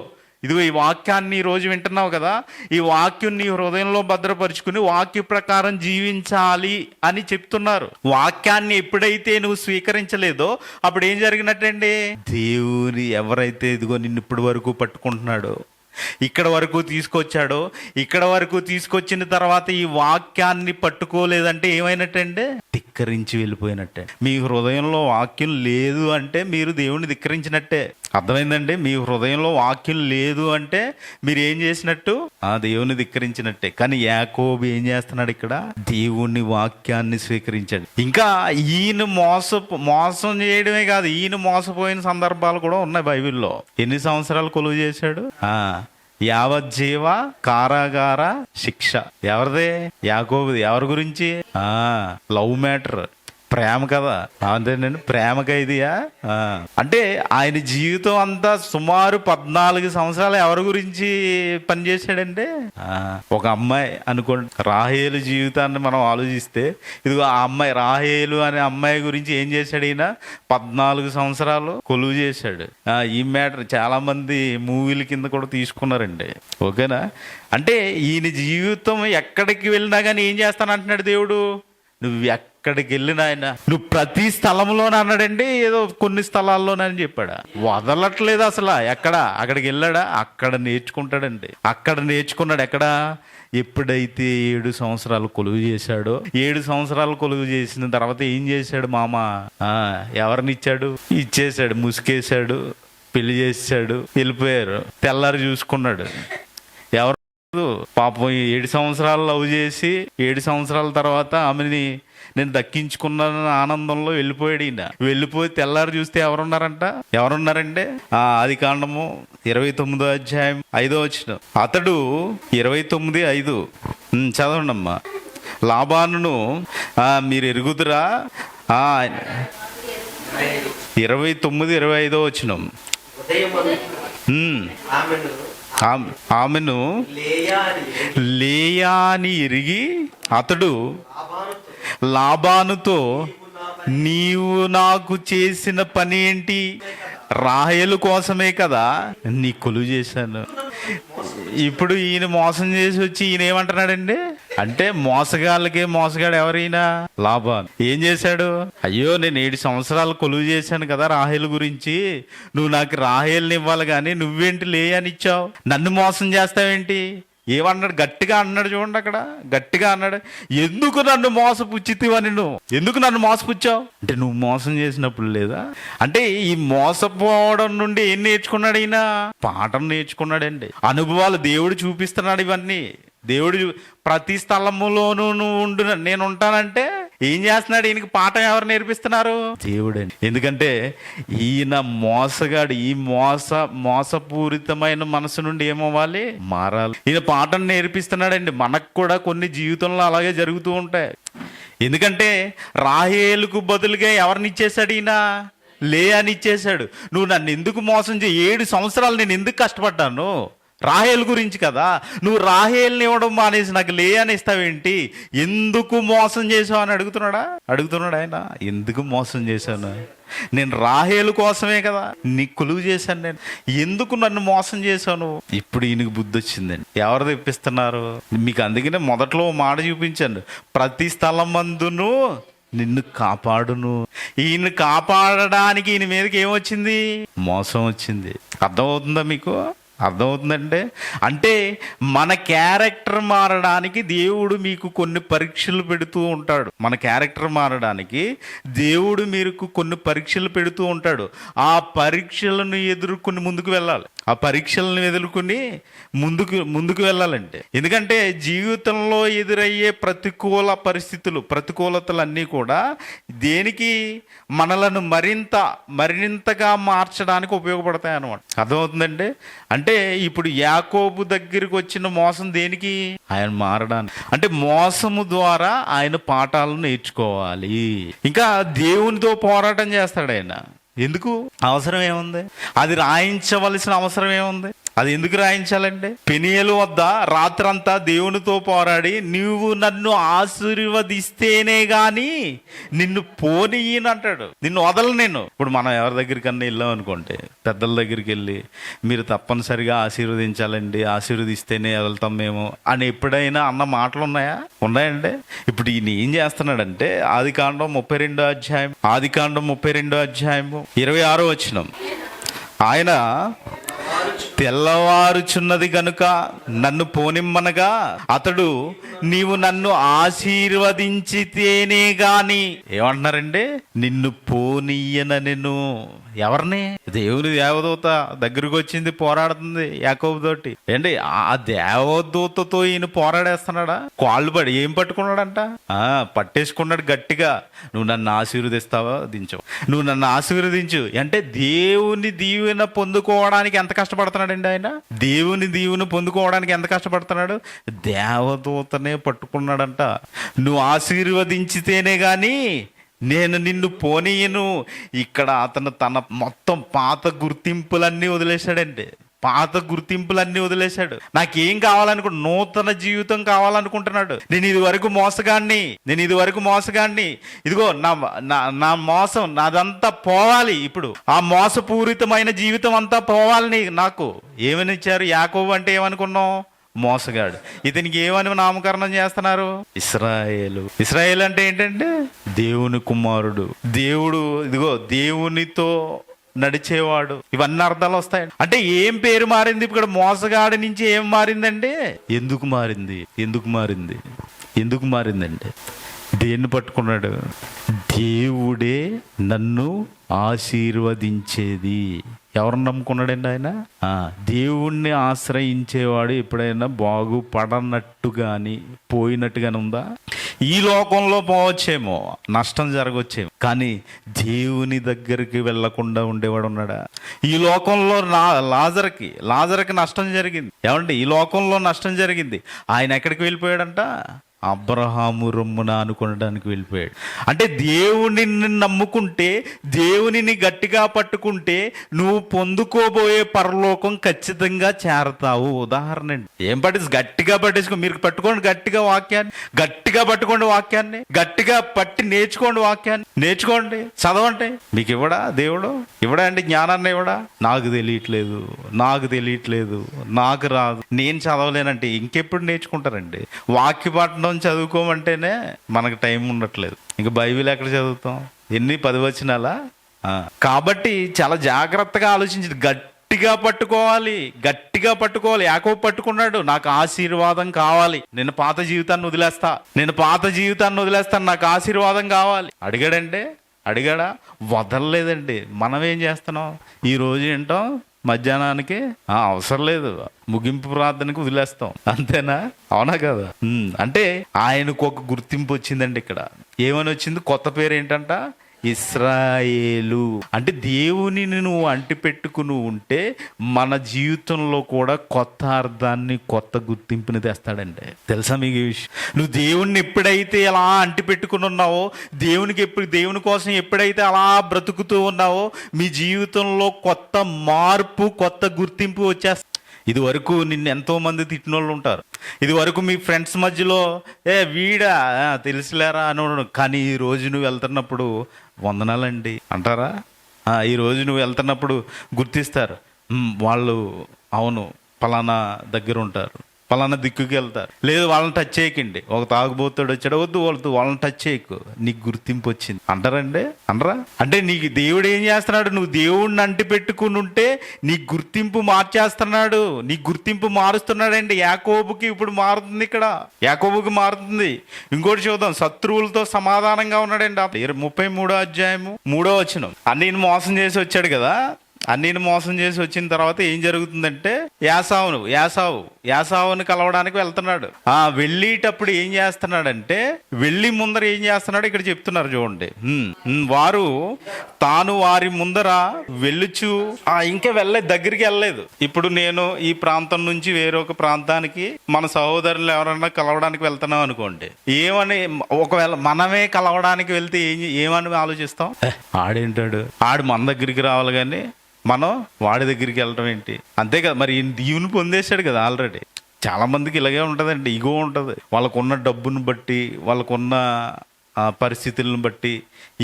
ఈ వాక్యాన్ని ఈ రోజు వింటున్నావు కదా, ఈ వాక్యం నీ హృదయంలో భద్రపరుచుకుని వాక్య ప్రకారం జీవించాలి అని చెప్తున్నారు. వాక్యాన్ని ఎప్పుడైతే నువ్వు స్వీకరించలేదో అప్పుడు ఏం జరిగినట్టండి? దేవుని ఎవరైతే ఇదిగో నిన్ను ఇప్పటి వరకు పట్టుకుంటున్నాడో, ఇక్కడ వరకు తీసుకొచ్చిన తర్వాత ఈ వాక్యాన్ని పట్టుకోలేదంటే ఏమైనట్టండి? ధిక్కరించి వెళ్ళిపోయినట్టే. మీ హృదయంలో వాక్యం లేదు అంటే మీరు దేవుణ్ణి ధిక్కరించినట్టే. అర్థమైందండి? మీ హృదయంలో వాక్యం లేదు అంటే మీరు ఏం చేసినట్టు? ఆ దేవుని ధిక్కరించినట్టే. కానీ యాకోబు ఏం చేస్తున్నాడు ఇక్కడ? దేవుని వాక్యాన్ని స్వీకరించాడు. ఇంకా ఈయన మోసం చేయడమే కాదు, ఈయన మోసపోయిన సందర్భాలు కూడా ఉన్నాయి బైబిల్లో. ఎన్ని సంవత్సరాలు కొలువు చేశాడు? యావజ్జీవ కారాగార శిక్ష. ఎవరిదే? యాకోబుది. ఎవరి గురించి? లవ్ మ్యాటర్, ప్రేమ కదా. అంతేనండి, ప్రేమ ఖైదీయా? అంటే ఆయన జీవితం అంతా సుమారు 14 సంవత్సరాలు ఎవరి గురించి పనిచేశాడంటే, ఒక అమ్మాయి అనుకోండి. రాహేలు జీవితాన్ని మనం ఆలోచిస్తే, ఇదిగో ఆ అమ్మాయి, రాహేలు అనే అమ్మాయి గురించి ఏం చేశాడు ఈయన? 14 సంవత్సరాలు కొలువు చేశాడు. ఈ మ్యాటర్ చాలా మంది మూవీల కింద కూడా తీసుకున్నారండి. ఓకేనా? అంటే ఈయన జీవితం ఎక్కడికి వెళ్ళినా కానీ ఏం చేస్తానంటున్నాడు దేవుడు? నువ్వు ఎక్కడికి వెళ్ళినా ఆయన, నువ్వు ప్రతి స్థలంలోనే అన్నాడండి, ఏదో కొన్ని స్థలాల్లోనని చెప్పాడా? వదలట్లేదు అసలు. అక్కడికి వెళ్ళాడా? అక్కడ నేర్చుకుంటాడండి. అక్కడ నేర్చుకున్నాడు. ఎక్కడ? ఎప్పుడైతే 7 సంవత్సరాలు కొలువు చేశాడో, 7 సంవత్సరాలు కొలువు చేసిన తర్వాత ఏం చేశాడు మామ? ఎవరిని ఇచ్చాడు? ఇచ్చేశాడు, ముసుకేశాడు, పెళ్లి చేసాడు, వెళ్ళిపోయారు. తెల్లారి చూసుకున్నాడు. ఎవరు పాపం 7 సంవత్సరాలు లవ్ చేసి 7 సంవత్సరాల తర్వాత ఆమెని నేను దక్కించుకున్నానని ఆనందంలో వెళ్ళిపోయాడు ఈయన. వెళ్ళిపోయి తెల్లారి చూస్తే ఎవరున్నారంటే ఆదికాండము 29వ అధ్యాయం 5వ వచనం. అతడు 29:5 చదవండి అమ్మా. లాబానును మీరు ఎరుగుదురా? 29:25 వచనం. ఆమెను లేయాని ఎరిగి అతడు లాబానుతో, నీవు నాకు చేసిన పని ఏంటి? రాహేలు కోసమే కదా నీ కొలువు చేశాను. ఇప్పుడు ఈయన మోసం చేసి వచ్చి ఈయన ఏమంటున్నాడండి? అంటే మోసగాళ్ళకే మోసగాడు ఎవరైనా? లాబాను ఏం చేశాడు? అయ్యో, నేను 7 సంవత్సరాలు కొలువు చేశాను కదా రాహేలు గురించి, నువ్వు నాకు రాహేల్ని ఇవ్వాలి కానీ నువ్వేంటి లేయాని ఇచ్చావు? నన్ను మోసం చేస్తావేంటి? ఏమన్నాడు? గట్టిగా అన్నాడు. చూడండి, అక్కడ గట్టిగా అన్నాడు. ఎందుకు నన్ను మోసపుచ్చితివని? నువ్వు ఎందుకు నన్ను మోసపుచ్చావు అంటే, నువ్వు మోసం చేసినప్పుడు లేదా? అంటే ఈ మోసపోవడం నుండి ఏం నేర్చుకున్నాడు ఈయన? పాఠం నేర్చుకున్నాడండి. అనుభవాలు దేవుడు చూపిస్తున్నాడు. ఇవన్నీ దేవుడు ప్రతి స్థలములోనూ నువ్వు ఉండు, నేను ఉంటానంటే ఏం చేస్తున్నాడు? ఈయనకి పాఠం ఎవరు నేర్పిస్తున్నారు? దేవుడండి. ఎందుకంటే ఈయన మోసగాడు. ఈ మోసపూరితమైన మనసు నుండి ఏమవ్వాలి? మారాలి. ఈయన పాఠం నేర్పిస్తున్నాడండి. మనకు కూడా కొన్ని జీవితంలో అలాగే జరుగుతూ ఉంటాయి. ఎందుకంటే రాహేలుకు బదులుగా ఎవరిని ఇచ్చేశాడు ఈయన? లేయాని ఇచ్చేశాడు. నువ్వు నన్ను ఎందుకు మోసం 7 సంవత్సరాలు నేను ఎందుకు కష్టపడ్డాను? రాహేల్ గురించి కదా. నువ్వు రాహేల్ని ఇవ్వడం మానేసి నాకు లేయాని ఇస్తావేంటి? ఎందుకు మోసం చేసావు అని అడుగుతున్నాడు ఆయన. ఎందుకు మోసం చేశాను? నేను రాహేలు కోసమే కదా నీ కొలువు చేశాను. నేను ఎందుకు నన్ను మోసం చేశాను? ఇప్పుడు ఈయనకు బుద్ధి వచ్చిందండి. ఎవరు తెప్పిస్తున్నారు మీకు? అందుకనే మొదట్లో మాట చూపించాను, ప్రతి స్థలం మందును నిన్ను కాపాడును. ఈయన కాపాడడానికి ఈయన మీదకి ఏమొచ్చింది? మోసం వచ్చింది. అర్థమవుతుందా మీకు? అర్థమవుతుందంటే, అంటే మన క్యారెక్టర్ మారడానికి దేవుడు మీకు కొన్ని పరీక్షలు పెడుతూ ఉంటాడు. మన క్యారెక్టర్ మారడానికి దేవుడు మీకు కొన్ని పరీక్షలు పెడుతూ ఉంటాడు. ఆ పరీక్షలను ఎదుర్కొని ముందుకు వెళ్ళాలి. ఆ పరీక్షలను ఎదుర్కొని ముందుకు వెళ్ళాలంటే, ఎందుకంటే జీవితంలో ఎదురయ్యే ప్రతికూల పరిస్థితులు, ప్రతికూలతలన్నీ కూడా దేనికి? మనలను మరింతగా మార్చడానికి ఉపయోగపడతాయి అన్నమాట. అర్థమవుతుందండి? అంటే ఇప్పుడు యాకోబు దగ్గరికి వచ్చిన మోసం దేనికి? ఆయన మారడానికి. అంటే మోసము ద్వారా ఆయన పాఠాలను నేర్చుకోవాలి. ఇంకా దేవునితో పోరాటం చేస్తాడు ఆయన. ఎందుకు? అవసరం ఏముంది? అది రాయించవలసిన అవసరం ఏముంది? అది ఎందుకు రాయించాలంటే, పెనియేలు వద్ద రాత్రంతా దేవునితో పోరాడి, నీవు నన్ను ఆశీర్వదిస్తేనే గాని నిన్ను పోనీయను అంటాడు. నిన్ను వదలను నేను. ఇప్పుడు మనం ఎవరి దగ్గరికన్నా వెళ్ళాం అనుకోండి, పెద్దల దగ్గరికి వెళ్ళి మీరు తప్పనిసరిగా ఆశీర్వదించాలండి, ఆశీర్వదిస్తేనే వెళ్తాం మేము అని ఎప్పుడైనా అన్న మాటలు ఉన్నాయండి? ఇప్పుడు ఈయన ఏం చేస్తున్నాడంటే, ఆదికాండం 32వ అధ్యాయం 26వ వచనం. ఆయన తెల్లవారుచున్నది గనుక నన్ను పోనిమ్మనగా అతడు నీవు నన్ను ఆశీర్వదించితేనే గాని ఏమంటున్నారండి, నిన్ను పోనీయనెను. ఎవరిని? దేవుని దేవదూత దగ్గరకు వచ్చింది, పోరాడుతుంది యాకోబు తోటి. ఏంటి ఆ దేవదూతతో ఈయన పోరాడేస్తున్నాడా? కాళ్ళు పడి ఏం పట్టుకున్నాడంట? పట్టేసుకున్నాడు గట్టిగా. నువ్వు నన్ను ఆశీర్వదిస్తావా? దించవు. నువ్వు నన్ను ఆశీర్వదించు అంటే దేవుని దీవెన పొందుకోవడానికి ఎంత కష్టపడుతున్నాడండి ఆయన? దేవుని దీవెన పొందుకోవడానికి ఎంత కష్టపడుతున్నాడు? దేవదూతనే పట్టుకున్నాడంట. నువ్వు ఆశీర్వదించితేనే గాని నేను నిన్ను పోనీయను. ఇక్కడ అతను తన మొత్తం పాత గుర్తింపులన్నీ వదిలేశాడండి. పాత గుర్తింపులన్నీ వదిలేశాడు. నాకేం కావాలనుకుంటు, నూతన జీవితం కావాలనుకుంటున్నాడు. నేను ఇది వరకు మోసగాన్ని, ఇదిగో నా మోసం నాదంతా పోవాలి. ఇప్పుడు ఆ మోసపూరితమైన జీవితం అంతా పోవాలి. నాకు ఏమని ఇచ్చారు? యాకోబు అంటే ఏమనుకున్నాం? మోసగాడు. ఇతనికి ఏమని నామకరణం చేస్తున్నారు? ఇశ్రాయేలు అంటే ఏంటంటే దేవుని కుమారుడు. దేవుడు, ఇదిగో దేవునితో నడిచేవాడు. ఇవన్నీ అర్థాలు వస్తాయి. అంటే ఏం పేరు మారింది ఇక్కడ? మోసగాడి నుంచి ఏం మారిందంటే ఎందుకు మారిందంటే దేన్ని పట్టుకున్నాడు? దేవుడే నన్ను ఆశీర్వదించేది. ఎవరిని నమ్ముకున్నాడండి ఆయన? దేవుణ్ణి ఆశ్రయించేవాడు ఎప్పుడైనా బాగుపడనట్టు గాని పోయినట్టుగానే ఉందా? ఈ లోకంలో పోవచ్చేమో, నష్టం జరగవచ్చేమో, కానీ దేవుని దగ్గరికి వెళ్లకుండా ఉండేవాడు ఉన్నాడా? ఈ లోకంలో లాజర్కి నష్టం జరిగింది. ఏమంటే ఈ లోకంలో నష్టం జరిగింది. ఆయన ఎక్కడికి వెళ్ళిపోయాడంట? అబ్రహాము రొమ్మున అనుకోవడానికి వెళ్ళిపోయాడు. అంటే దేవునిని నమ్ముకుంటే, దేవునిని గట్టిగా పట్టుకుంటే నువ్వు పొందుకోబోయే పరలోకం ఖచ్చితంగా చేరతావు. ఉదాహరణ అండి. ఏం గట్టిగా పట్టేసుకో. మీరు పట్టుకోండి గట్టిగా వాక్యాన్ని, గట్టిగా పట్టుకోండి వాక్యాన్ని, గట్టిగా పట్టి నేర్చుకోండి వాక్యాన్ని, నేర్చుకోండి, చదవండి. మీకు ఇవ్వడా దేవుడు? ఇవ్వడా అండి జ్ఞానాన్ని? ఇవ్వడా? నాకు తెలియట్లేదు, నాకు రాదు, నేను చదవలేనంటే ఇంకెప్పుడు నేర్చుకుంటారండి? వాక్య పట్టణం చదువుకోమంటేనే మనకు టైం ఉండట్లేదు. ఇంకా బైబిల్ ఎక్కడ చదువుతాం? 10 వచనాలా? కాబట్టి చాలా జాగ్రత్తగా ఆలోచించి గట్టిగా పట్టుకోవాలి. యాకోబు పట్టుకున్నాడు. నాకు ఆశీర్వాదం కావాలి, నేను పాత జీవితాన్ని వదిలేస్తాను, నాకు ఆశీర్వాదం కావాలి. అడిగాడా? వదలలేదండి. మనం ఏం చేస్తున్నాం? ఈ రోజు ఏంటో మధ్యాహ్నానికి అవసరం లేదు, ముగింపు ప్రార్థనకు వదిలేస్తాం. అంతేనా? అవునా కదా? అంటే ఆయనకు ఒక గుర్తింపు వచ్చిందండి. ఇక్కడ ఏమని వచ్చింది? కొత్త పేరు ఏంటంట? ఇశ్రాయేలు. అంటే దేవుని నువ్వు అంటిపెట్టుకుని ఉంటే మన జీవితంలో కూడా కొత్త అర్థాన్ని, కొత్త గుర్తింపుని తెస్తాడండి. తెలుసా మీకు ఈ విషయం? నువ్వు దేవుణ్ణి ఎప్పుడైతే అలా అంటిపెట్టుకుని ఉన్నావో, దేవుని కోసం ఎప్పుడైతే అలా బ్రతుకుతూ ఉన్నావో, మీ జీవితంలో కొత్త మార్పు, కొత్త గుర్తింపు వచ్చేస్తా. ఇది వరకు నిన్ను ఎంతో మంది తిట్టిన వాళ్ళు ఉంటారు. ఇది వరకు మీ ఫ్రెండ్స్ మధ్యలో వీడా తెలుసులేరా అని, కానీ ఈ రోజు నువ్వు వెళ్తున్నప్పుడు వందనాలండి అంటారా? ఈ రోజు నువ్వు వెళ్తున్నప్పుడు గుర్తిస్తారు. వాళ్ళు అవును పలానా దగ్గర ఉంటారు, పలానా దిక్కుకి వెళ్తారు. లేదు వాళ్ళని టచ్ చేయకండి, ఒక తాగుబోతాడు వచ్చాడు, వద్దు వాళ్ళని టచ్ చేయకు, నీకు గుర్తింపు వచ్చింది అంటారండి? అనరా? అంటే నీకు దేవుడు ఏం చేస్తున్నాడు? నువ్వు దేవుడిని అంటి పెట్టుకుని ఉంటే నీ గుర్తింపు మార్చేస్తున్నాడు, నీ గుర్తింపు మారుస్తున్నాడండి. యాకోబుకి ఇప్పుడు మారుతుంది, ఇక్కడ యాకోబుకి మారుతుంది. ఇంకోటి చూద్దాం. శత్రువులతో సమాధానంగా ఉన్నాడండి. 33వ అధ్యాయము 3వ వచనం. అన్నీని మోసం చేసి వచ్చాడు కదా. అన్నీని మోసం చేసి వచ్చిన తర్వాత ఏం జరుగుతుందంటే యాసావుని కలవడానికి వెళ్తున్నాడు. వెళ్ళేటప్పుడు ఏం చేస్తున్నాడంటే, వెళ్ళి ముందర ఏం చేస్తున్నాడు ఇక్కడ చెప్తున్నారు చూడండి. వారు తాను వారి ముందర వెళ్ళుచు ఇంకా దగ్గరికి వెళ్ళలేదు. ఇప్పుడు నేను ఈ ప్రాంతం నుంచి వేరొక ప్రాంతానికి మన సహోదరులు ఎవరన్నా కలవడానికి వెళ్తున్నాం అనుకోండి, ఏమని ఒకవేళ మనమే కలవడానికి వెళ్తే ఏమని ఆలోచిస్తాం? ఆడేంటాడు, ఆడు మన దగ్గరికి రావాలి కానీ మనం వాడి దగ్గరికి వెళ్ళడం ఏంటి? అంతే కదా. మరి దీవుని పొందేశాడు కదా ఆల్రెడీ. చాలా మందికి ఇలాగే ఉంటుందండి, ఇగో ఉంటుంది. వాళ్ళకున్న డబ్బును బట్టి, వాళ్ళకున్న పరిస్థితులను బట్టి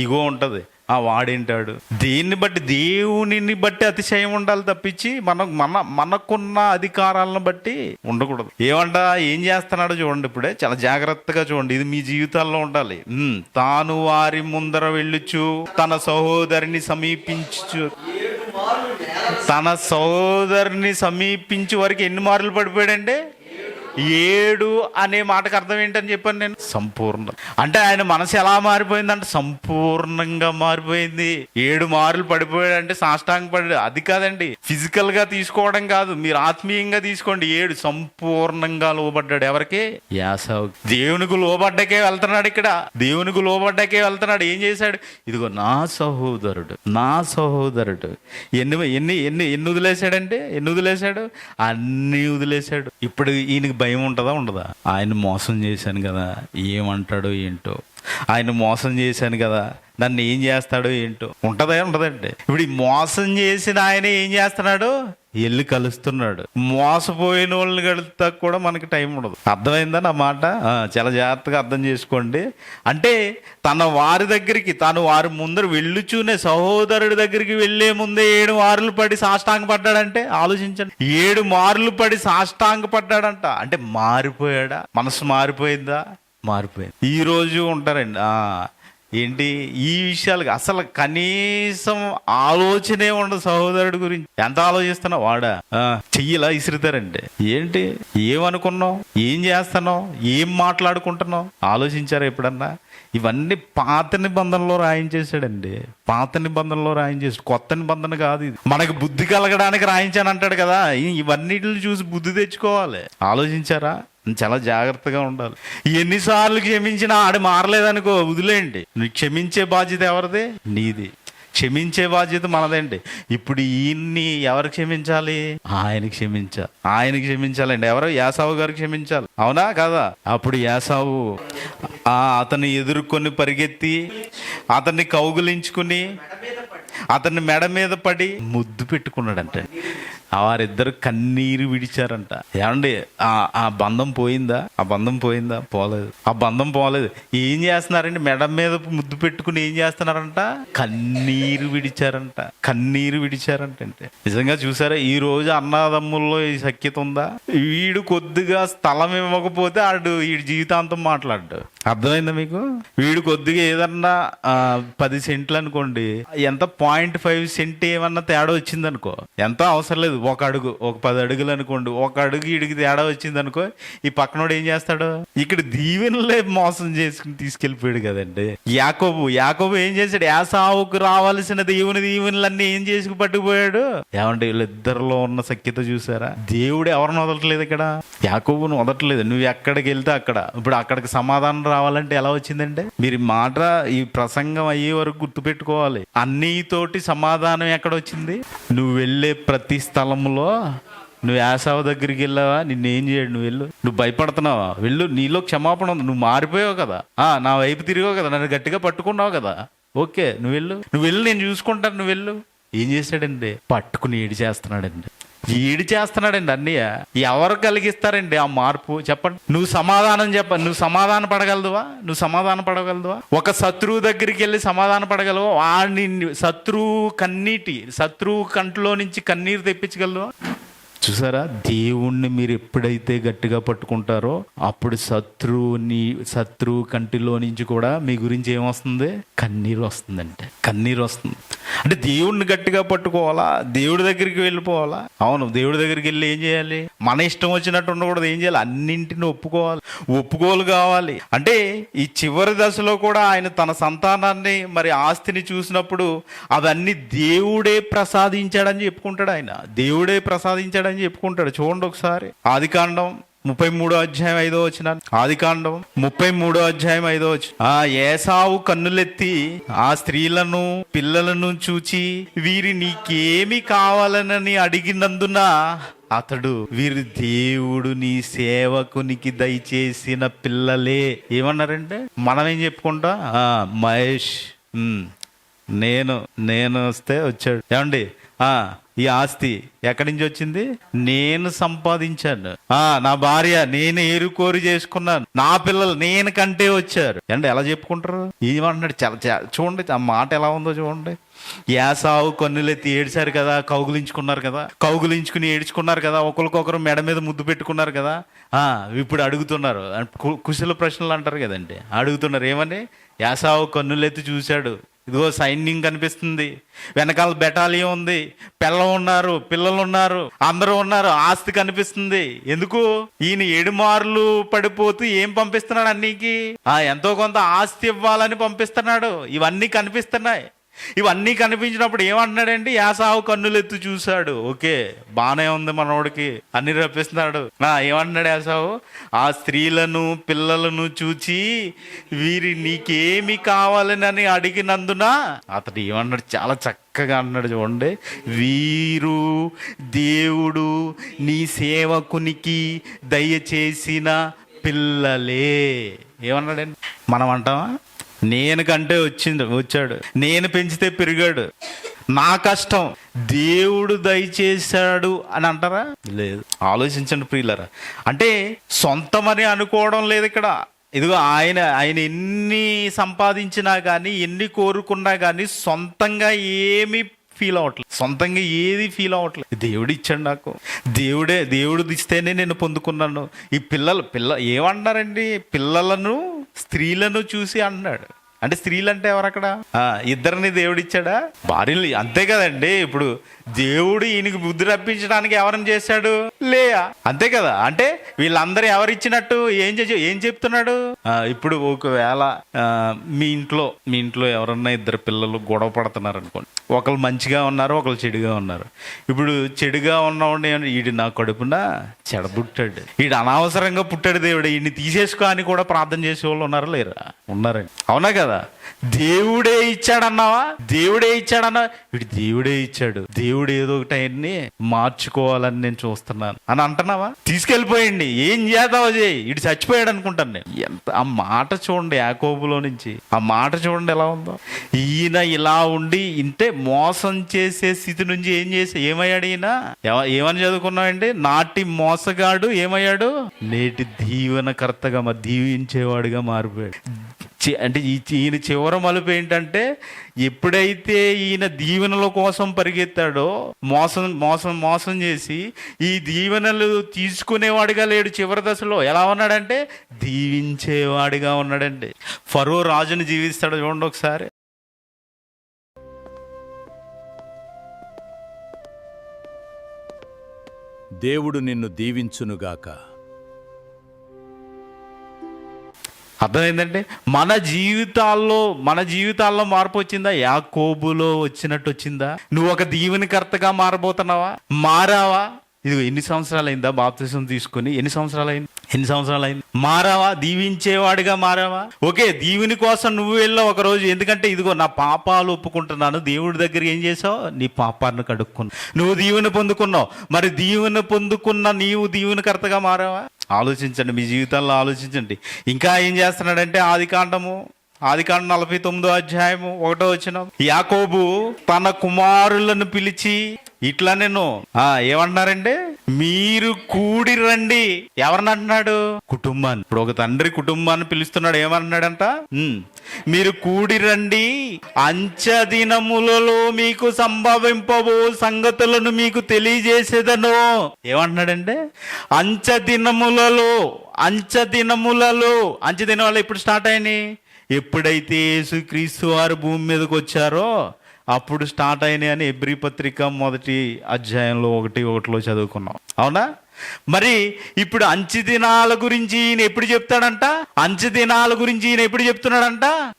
ఇగో ఉంటుంది. వాడేంటాడు? దేన్ని బట్టి? దేవునిని బట్టి అతిశయం ఉండాలి తప్పించి మనకున్న అధికారాలను బట్టి ఉండకూడదు. ఏం చేస్తున్నాడో చూడండి. ఇప్పుడే చాలా జాగ్రత్తగా చూడండి. ఇది మీ జీవితాల్లో ఉండాలి. తాను వారి ముందర వెళ్ళుచు తన సహోదరిని సమీపించు తన సోదరుని సమీపించే వరకు ఎన్ని మార్లు పడిపోయాడంటే 7 అనే మాటకు అర్థం ఏంటని చెప్పాను నేను. సంపూర్ణ అంటే ఆయన మనసు ఎలా మారిపోయిందంటే సంపూర్ణంగా మారిపోయింది. 7 మార్లు పడిపోయాడంటే సాష్టాంగ పడి, అది కాదండి, ఫిజికల్ గా తీసుకోవడం కాదు, మీరు ఆత్మీయంగా తీసుకోండి. 7 సంపూర్ణంగా లోబడ్డాడు. ఎవరికి? యాసావు. దేవునికి లోబడ్డకే వెళ్తున్నాడు. ఇక్కడ దేవునికి లోబడ్డకే వెళ్తున్నాడు. ఏం చేశాడు? ఇదిగో నా సహోదరుడు ఎన్ని ఎన్ని ఎన్ని ఎన్ని వదిలేశాడంటే ఎన్ని వదిలేశాడు? అన్ని వదిలేశాడు. ఇప్పుడు ఈయనకి భయం ఉంటుందా ఉండదా? ఆయన మోసం చేశాను కదా, ఏమంటాడో ఏంటో, ఆయన మోసం చేశాను కదా, నన్ను ఏం చేస్తాడో ఏంటో, ఉంటదంటే ఇప్పుడు ఈ మోసం చేసిన ఆయన ఏం చేస్తున్నాడు? వెళ్ళి కలుస్తున్నాడు. మోసపోయిన వాళ్ళని కలుస్తా కూడా మనకి టైం ఉండదు. అర్థమైందా నా మాట? చాలా జాగ్రత్తగా అర్థం చేసుకోండి. అంటే తన వారి దగ్గరికి, తాను వారి ముందర వెళ్ళుచూనే సహోదరుడి దగ్గరికి వెళ్లే ముందే 7 మార్లు పడి సాష్టాంగ పడ్డాడంటే ఆలోచించండి. 7 మార్లు పడి సాష్టాంగ పడ్డాడంట. అంటే మారిపోయాడా? మనసు మారిపోయిందా? మారిపోయింది. ఈ రోజు ఉంటారండి ఏంటి ఈ విషయాలు అసలు కనీసం ఆలోచనే ఉండదు సహోదరుడి గురించి. ఎంత ఆలోచిస్తున్నా వాడా చెయ్యిలా ఇసురుతారంటే ఏంటి, ఏమనుకున్నావు, ఏం చేస్తున్నావు, ఏం మాట్లాడుకుంటున్నావు ఆలోచించారా ఎప్పుడన్నా? ఇవన్నీ పాత నిబంధనలో రాయించేశాడండి. పాత నిబంధనలో రాయించేసాడు, కొత్త నిబంధన కాదు ఇది. మనకి బుద్ధి కలగడానికి రాయించాను అంటాడు కదా, ఇవన్నిటిని చూసి బుద్ధి తెచ్చుకోవాలి. ఆలోచించారా? చాలా జాగ్రత్తగా ఉండాలి. ఎన్నిసార్లు క్షమించినా ఆడు మారలేదనుకో వదిలేయండి. నువ్వు క్షమించే బాధ్యత ఎవరిది? నీది. క్షమించే బాధ్యత మనదండి. ఇప్పుడు ఈయన్ని ఎవరు క్షమించాలి? ఆయనకి క్షమించాలండి. ఎవరో యాసావు గారు క్షమించాలి, అవునా కదా? అప్పుడు యాసావు అతన్ని ఎదుర్కొని పరిగెత్తి అతన్ని కౌగులించుకుని అతన్ని మెడ మీద పడి ముద్దు పెట్టుకున్నాడంట. వారిద్దరు కన్నీరు విడిచారంట. ఏమండి ఆ బంధం పోయిందా? పోలేదు. ఆ బంధం పోలేదు. ఏం చేస్తున్నారండి? మెడ మీద ముద్దు పెట్టుకుని ఏం చేస్తున్నారంట? కన్నీరు విడిచారంట. అంటే నిజంగా చూసారా? ఈ రోజు అన్నదమ్ముల్లో ఈ సఖ్యత ఉందా? వీడు కొద్దిగా స్థలం ఇవ్వకపోతే వీడి జీవితాంతం మాట్లాడు. అర్థమైందా మీకు? వీడు కొద్దిగా ఏదన్నా 10 సెంట్లు అనుకోండి, ఎంత 0.5 సెంట్ ఏమన్నా తేడా వచ్చింది అనుకో, ఎంత అవసరం లేదు, ఒక 10 అడుగులు అనుకోండి, ఒక అడుగు ఇడికి తేడా వచ్చింది అనుకో, ఈ పక్కనోడు ఏం చేస్తాడు? ఇక్కడ దీవెనలే మోసం చేసుకుని తీసుకెళ్ళిపోయాడు కదండి. యాకోబు ఏం చేశాడు? యాసావుకు రావాల్సిన దేవుని దీవెనలన్నీ ఏం చేసుకు పట్టుకుపోయాడు. ఏమంటే వీళ్ళిద్దరిలో ఉన్న సఖ్యత చూసారా? దేవుడు ఎవరిని వదలట్లేదు ఇక్కడ, యాకోబును వదలట్లేదు. నువ్వు ఎక్కడికి వెళ్తే అక్కడ, ఇప్పుడు అక్కడికి సమాధానం రావాలంటే ఎలా వచ్చిందంటే, మీరు మాట ఈ ప్రసంగం అయ్యే వరకు గుర్తుపెట్టుకోవాలి. అన్నితోటి సమాధానం ఎక్కడ వచ్చింది? నువ్వు వెళ్ళే ప్రతి స్థలంలో నువ్వు యాసావు దగ్గరికి వెళ్ళావా, నిన్నేం చేయడు, నువ్వు వెళ్ళు. నువ్వు భయపడుతున్నావా, వెళ్ళు. నీలో క్షమాపణ ఉంది, నువ్వు మారిపోయావు కదా, నా వైపు తిరిగావు కదా, నన్ను గట్టిగా పట్టుకున్నావు కదా, ఓకే నువ్వు వెళ్ళు, నేను చూసుకుంటాను, నువ్వు వెళ్ళు. ఏం చేశాడండి? పట్టుకుని ఏడిచేస్తున్నాడండి. అన్నయ్య. ఎవరు కలిగిస్తారండి ఆ మార్పు? చెప్పండి. నువ్వు సమాధాన పడగలదువా? ఒక శత్రువు దగ్గరికి వెళ్ళి సమాధాన పడగలవా? వాడిని శత్రువు కంటిలో నుంచి కన్నీరు తెప్పించగలవా? చూసారా? దేవుణ్ణి మీరు ఎప్పుడైతే గట్టిగా పట్టుకుంటారో అప్పుడు శత్రువు కంటిలో నుంచి కూడా మీ గురించి ఏమొస్తుంది? కన్నీరు వస్తుంది. అంటే దేవుడిని గట్టిగా పట్టుకోవాలా? దేవుడి దగ్గరికి వెళ్ళిపోవాలా? అవును, దేవుడి దగ్గరికి వెళ్ళి ఏం చేయాలి? మన ఇష్టం వచ్చినట్టు ఉండకూడదు. ఏం చేయాలి? అన్నింటిని ఒప్పుకోలు కావాలి. అంటే ఈ చివరి దశలో కూడా ఆయన తన సంతానాన్ని మరి ఆస్తిని చూసినప్పుడు అవన్నీ దేవుడే ప్రసాదించాడని చెప్పుకుంటాడు. చూడండి ఒకసారి ఆదికాండం 33వ అధ్యాయం 5వ వచనం. ఆదికాండం 33వ అధ్యాయం 5వ వచనం. ఏసావు కన్నులెత్తి ఆ స్త్రీలను పిల్లలను చూచి వీరి నీకేమి కావాలనని అడిగినందున అతడు వీరి దేవుడు నీ సేవకునికి దయచేసిన పిల్లలే. ఏమన్నారంటే మనం ఏం చెప్పుకుంటా? మహేష్ నేను వస్తే వచ్చాడు. ఏమండి ఈ ఆస్తి ఎక్కడి నుంచి వచ్చింది? నేను సంపాదించాను. నా భార్య నేను ఏరుకోరి చేసుకున్నాను. నా పిల్లలు నేను కంటే వచ్చారు. అంటే ఎలా చెప్పుకుంటారు? ఏమంటున్నాడు? చాలా చూడండి ఆ మాట ఎలా ఉందో చూడండి. యాసావు కన్నులెత్తి ఏడ్చారు కదా, కౌగులించుకుని ఏడ్చుకున్నారు కదా, ఒకరికొకరు మెడ మీద ముద్దు పెట్టుకున్నారు కదా. ఇప్పుడు అడుగుతున్నారు, కుశల ప్రశ్నలు అంటారు కదండి, అడుగుతున్నారు ఏమని? యాసావు కన్నులెత్తి చూశాడు, ఇదిగో సైన్యం కనిపిస్తుంది, వెనకాల బెటాలియం ఉంది, పిల్లలు ఉన్నారు, అందరూ ఉన్నారు, ఆస్తి కనిపిస్తుంది. ఎందుకు? ఈయన 7 మార్లు పడిపోతూ ఏం పంపిస్తున్నాడు అన్నికి? ఎంతో కొంత ఆస్తి ఇవ్వాలని పంపిస్తున్నాడు. ఇవన్నీ కనిపిస్తున్నాయి. ఇవన్నీ కనిపించినప్పుడు ఏమంటున్నాడండి? యాసావు కన్నులెత్తు చూశాడు. ఓకే, బానే ఉంది, మనోడికి అన్ని రప్పిస్తున్నాడు. ఏమంటున్నాడు యాసావు? ఆ స్త్రీలను పిల్లలను చూచి వీరి నీకేమి కావాలని అడిగినందున అతడు ఏమన్నాడు? చాలా చక్కగా అన్నాడు, చూడండి. వీరు దేవుడు నీ సేవకునికి దయచేసిన పిల్లలే. ఏమన్నాడండి? మనం అంటామా? నేను కంటే వచ్చాడు, నేను పెంచితే పెరిగాడు, నా కష్టం దేవుడు దయచేశాడు అని అంటారా? లేదు. ఆలోచించండి ప్రియులరా. అంటే సొంతమని అనుకోవడం లేదు ఇక్కడ. ఇదిగో ఆయన ఎన్ని సంపాదించినా కానీ, ఎన్ని కోరుకున్నా కానీ సొంతంగా ఏమి ఫీల్ అవ్వట్లేదు, సొంతంగా ఏది ఫీల్ అవ్వట్లేదు. దేవుడు ఇచ్చాడు నాకు, దేవుడు ఇస్తేనే నేను పొందుకున్నాను. ఈ పిల్ల ఏమన్నారండి? పిల్లలను స్త్రీలను చూసి అన్నాడు. అంటే స్త్రీలు అంటే ఎవరు అక్కడ? ఇద్దరిని దేవుడు ఇచ్చాడా? భార్యలు. అంతే కదండి. ఇప్పుడు దేవుడు ఈయనకి బుద్ధి రప్పించడానికి ఎవరిని చేశాడు? లేయా. అంతే కదా. అంటే వీళ్ళందరూ ఎవరిచ్చినట్టు ఏం చెప్తున్నాడు? ఇప్పుడు ఒకవేళ మీ ఇంట్లో ఎవరన్నా ఇద్దరు పిల్లలు గొడవ పడుతున్నారు అనుకోండి. ఒకరు మంచిగా ఉన్నారు, ఒకరు చెడుగా ఉన్నారు. ఇప్పుడు చెడుగా ఉన్నవాడిని ఈడు నా కడుపున చెడబుట్టాడు, ఈడు అనవసరంగా పుట్టాడు, దేవుడు ఈయన్ని తీసేసుకో అని కూడా ప్రార్థన చేసే వాళ్ళు ఉన్నారా? లేరా? ఉన్నారండి. అవునా కదా? దేవుడే ఇచ్చాడన్నావా? వీడు దేవుడే ఇచ్చాడు, దేవుడు ఏదో ఒకటి ఆయన్ని మార్చుకోవాలని నేను చూస్తున్నాను అని అంటున్నావా? తీసుకెళ్ళిపోయండి, ఏం చేద్దావో చేయి, ఇటు చచ్చిపోయాడు అనుకుంటాను నేను. ఎంత ఆ మాట చూడండి, యాకోబులో నుంచి ఆ మాట చూడండి ఎలా ఉందో. ఈయన ఇలా ఉండి ఇంటే మోసం చేసే స్థితి నుంచి ఏమయ్యాడు ఈయన? ఏమని చదువుకున్నామండి? నాటి మోసగాడు ఏమయ్యాడు? నేటి దీవెనకర్తగా దీవించేవాడుగా మారిపోయాడు. అంటే ఈయన చివరి మలుపు ఏంటంటే, ఎప్పుడైతే ఈయన దీవెనల కోసం పరిగెత్తాడో, మోసం చేసి ఈ దీవెనలు తీసుకునేవాడిగా లేడు. చివరి దశలో ఎలా ఉన్నాడంటే దీవించేవాడిగా ఉన్నాడండి. ఫరో రాజుని జీవిస్తాడు. చూడండి ఒకసారి. దేవుడు నిన్ను దీవించునుగాక. అర్థమైందంటే మన జీవితాల్లో మార్పు వచ్చిందా? యాకోబులో వచ్చిందా? నువ్వు ఒక దీవెనకర్తగా మారబోతున్నావా? మారావా? ఇది ఎన్ని సంవత్సరాలు అయిందా బాప్తిసం తీసుకుని? ఎన్ని సంవత్సరాలు అయింది? మారావా? దీవించేవాడిగా మారావా? ఓకే, దీవుని కోసం నువ్వు వెళ్ళావు ఒక రోజు. ఎందుకంటే ఇదిగో నా పాపాలు ఒప్పుకుంటున్నాను. దేవుడి దగ్గర ఏం చేసావు? నీ పాపాన్ని కడుక్కున్నావు, నువ్వు దీవెన పొందుకున్నావు. మరి దీవెన పొందుకున్న నీవు దీవెనకర్తగా మారావా? ఆలోచించండి, మీ జీవితాల్లో ఆలోచించండి. ఇంకా ఏం చేస్తున్నాడంటే ఆదికాండం 49వ అధ్యాయము 1వ వచనం. యాకోబు తన కుమారులను పిలిచి ఇట్లా నేను ఏమంటున్నారంటే, మీరు కూడి రండి. ఎవరిని అంటున్నాడు? కుటుంబాన్ని. ఇప్పుడు ఒక తండ్రి కుటుంబాన్ని పిలుస్తున్నాడు. ఏమంటున్నాడంట? మీరు కూడి రండి, అంచెదినములలో మీకు సంభవింపబో సంగతులను మీకు తెలియజేసేదను. ఏమంటున్నాడంటే అంచెదినములలో ఎప్పుడు స్టార్ట్ అయినాయి? ఎప్పుడైతే యేసుక్రీస్తు వారు భూమి మీదకి వచ్చారో అప్పుడు స్టార్ట్ అయినాయి అని హెబ్రీ పత్రిక 1వ అధ్యాయంలో 1:1 చదువుకున్నాం. అవునా? మరి ఇప్పుడు అంచె దినాల గురించి ఈయన ఎప్పుడు చెప్తాడంట?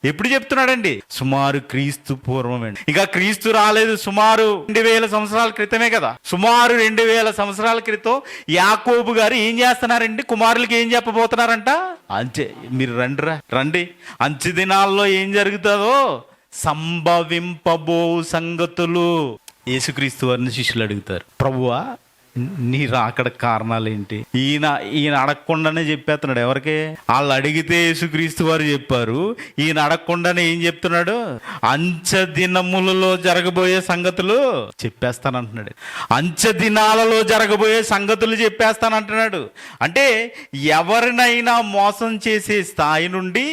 ఎప్పుడు చెప్తున్నాడండి? సుమారు క్రీస్తు పూర్వం అండి. ఇక క్రీస్తు రాలేదు, సుమారు 2000 సంవత్సరాల క్రితమే కదా. సుమారు 2000 సంవత్సరాల క్రితం యాకోబు గారు ఏం చేస్తున్నారండి? కుమారులకి ఏం చెప్పబోతున్నారంట? మీరు రండి, అంచె దినాల్లో ఏం జరుగుతుందో సంభవింపబో సంగతులు. యేసుక్రీస్తు వారిని శిష్యులు అడుగుతారు, ప్రభువా నీ రాకడ కారణాలు ఏంటి? ఈయన అడగకుండానే చెప్పేస్తున్నాడు. ఎవరికి? వాళ్ళు అడిగితే యేసుక్రీస్తు వారు చెప్పారు. ఈయన అడగకుండానే ఏం చెప్తున్నాడు? అంచె దినములలో జరగబోయే సంగతులు చెప్పేస్తానంటున్నాడు. అంచె దినాలలో జరగబోయే సంగతులు చెప్పేస్తానంటున్నాడు. అంటే ఎవరినైనా మోసం చేసే స్థాయి నుండి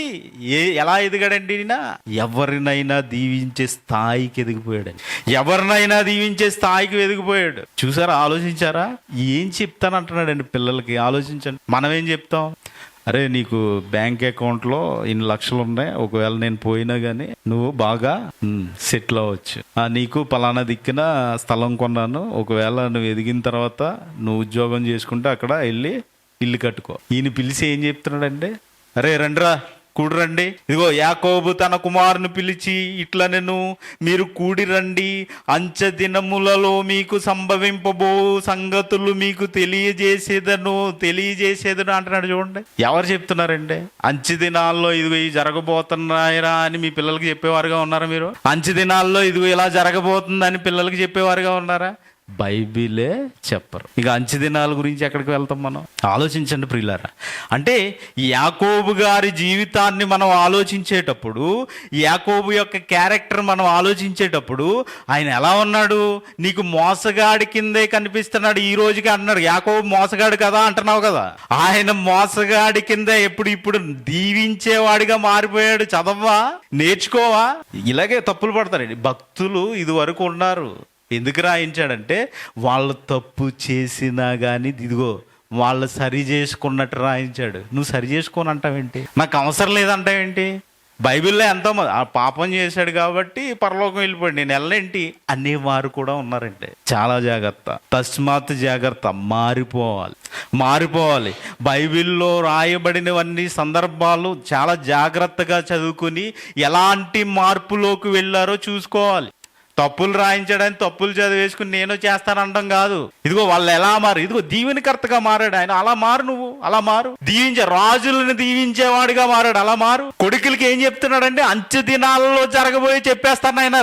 ఎలా ఎదిగాడండి ఈయన? ఎవరినైనా దీవించే స్థాయికి ఎదిగిపోయాడండి. చూసారా? ఆలోచించారా? ఏం చెప్తానంటున్నాడండి పిల్లలకి? ఆలోచించండి. మనం ఏం చెప్తాం? అరే నీకు బ్యాంక్ అకౌంట్లో ఇన్ని లక్షలు ఉన్నాయి, ఒకవేళ నేను పోయినా కానీ నువ్వు బాగా సెటిల్ అవ్వచ్చు. నీకు పలానా దిక్కున స్థలం కొన్నాను, ఒకవేళ నువ్వు ఎదిగిన తర్వాత నువ్వు ఉద్యోగం చేసుకుంటే అక్కడ వెళ్ళి ఇల్లు కట్టుకో. ఈయన పిలిచి ఏం చెప్తున్నాడంటే, అరే రండిరా కూడి రండి, ఇదిగో యాకోబు తన కుమారుని పిలిచి ఇట్లా నేను మీరు కూడి రండి, అంచె దినములలో మీకు సంభవింపబో సంగతులు మీకు తెలియజేసేదను అంటున్నాడు. చూడండి, ఎవరు చెప్తున్నారండి? అంచె దినాల్లో ఇదిగో ఇవి జరగబోతున్నాయిరా అని మీ పిల్లలకి చెప్పేవారుగా ఉన్నారా మీరు? అంచె దినాల్లో ఇదిగో ఇలా జరగబోతుందని పిల్లలకి చెప్పేవారుగా ఉన్నారా? బైబిలే చెప్పరు. ఇక అంచె దినాల గురించి ఎక్కడికి వెళ్తాం మనం? ఆలోచించండి ప్రియులారా. అంటే యాకోబు గారి జీవితాన్ని మనం ఆలోచించేటప్పుడు, యాకోబు యొక్క క్యారెక్టర్ మనం ఆలోచించేటప్పుడు ఆయన ఎలా ఉన్నాడు? నీకు మోసగాడి కిందే కనిపిస్తున్నాడు ఈ రోజుకి అన్నాడు. యాకోబు మోసగాడు కదా అంటున్నావు కదా, ఆయన మోసగాడి కింద ఇప్పుడు దీవించేవాడిగా మారిపోయాడు. చదవా, నేర్చుకోవా? ఇలాగే తప్పులు పడతారండి భక్తులు. ఇది వరకు ఉన్నారు. ఎందుకు రాయించాడంటే వాళ్ళు తప్పు చేసినా కానీ ఇదిగో వాళ్ళు సరి చేసుకున్నట్టు రాయించాడు. నువ్వు సరి చేసుకోని అంటావేంటి? నాకు అవసరం లేదంటావేంటి? బైబిల్లో ఎంతో ఆ పాపం చేశాడు కాబట్టి పరలోకం వెళ్ళిపోయాడు, నేను వెళ్ళేంటి అనేవారు కూడా ఉన్నారంటే. చాలా జాగ్రత్త, తస్మాత్ జాగ్రత్త. మారిపోవాలి. బైబిల్లో రాయబడినవన్నీ సందర్భాలు చాలా జాగ్రత్తగా చదువుకుని ఎలాంటి మార్పులోకి వెళ్ళారో చూసుకోవాలి. తప్పులు రాయించడానికి తప్పులు చదివేసుకుని నేను చేస్తానంటాం కాదు. ఇదిగో వాళ్ళు ఎలా మారు, ఇదిగో దీవెనకర్తగా మారాడు ఆయన. అలా మారు, నువ్వు అలా మారు. రాజులను దీవించేవాడిగా మారాడు, అలా మారు. కొడుకులకి ఏం చెప్తున్నాడంటే అంచె దినాల్లో జరగబోయే చెప్పేస్తాను ఆయన.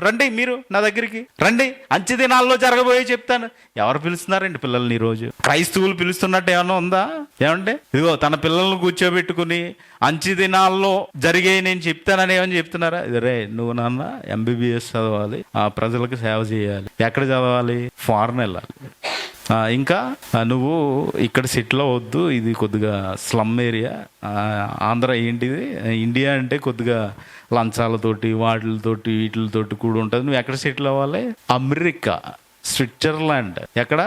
రండి మీరు నా దగ్గరికి రండి, అంచె దినాల్లో జరగబోయే చెప్తాను. ఎవరు పిలుస్తున్నారండి పిల్లల్ని ఈరోజు? క్రైస్తవులు పిలుస్తున్నట్టు ఏమన్నా ఉందా? ఏమంటే ఇదిగో తన పిల్లల్ని కూర్చోబెట్టుకుని అంచె దినాల్లో జరిగే నేను చెప్తానని ఏమని చెప్తున్నారా? రే నువ్వు నాన్న MBBS చదవాలి, ఆ ప్రజలకు సేవ చేయాలి. ఎక్కడ చదవాలి? ఫారెన్ వెళ్ళాలి. ఇంకా నువ్వు ఇక్కడ సెటిల్ అవ్వద్దు, ఇది కొద్దిగా స్లమ్ ఏరియా. ఆంధ్ర ఏంటిది, ఇండియా అంటే కొద్దిగా లంచాలతోటి వీటితోటి కూడా ఉంటుంది. నువ్వు ఎక్కడ సెటిల్ అవ్వాలి? అమెరికా, స్విట్జర్లాండ్, ఎక్కడ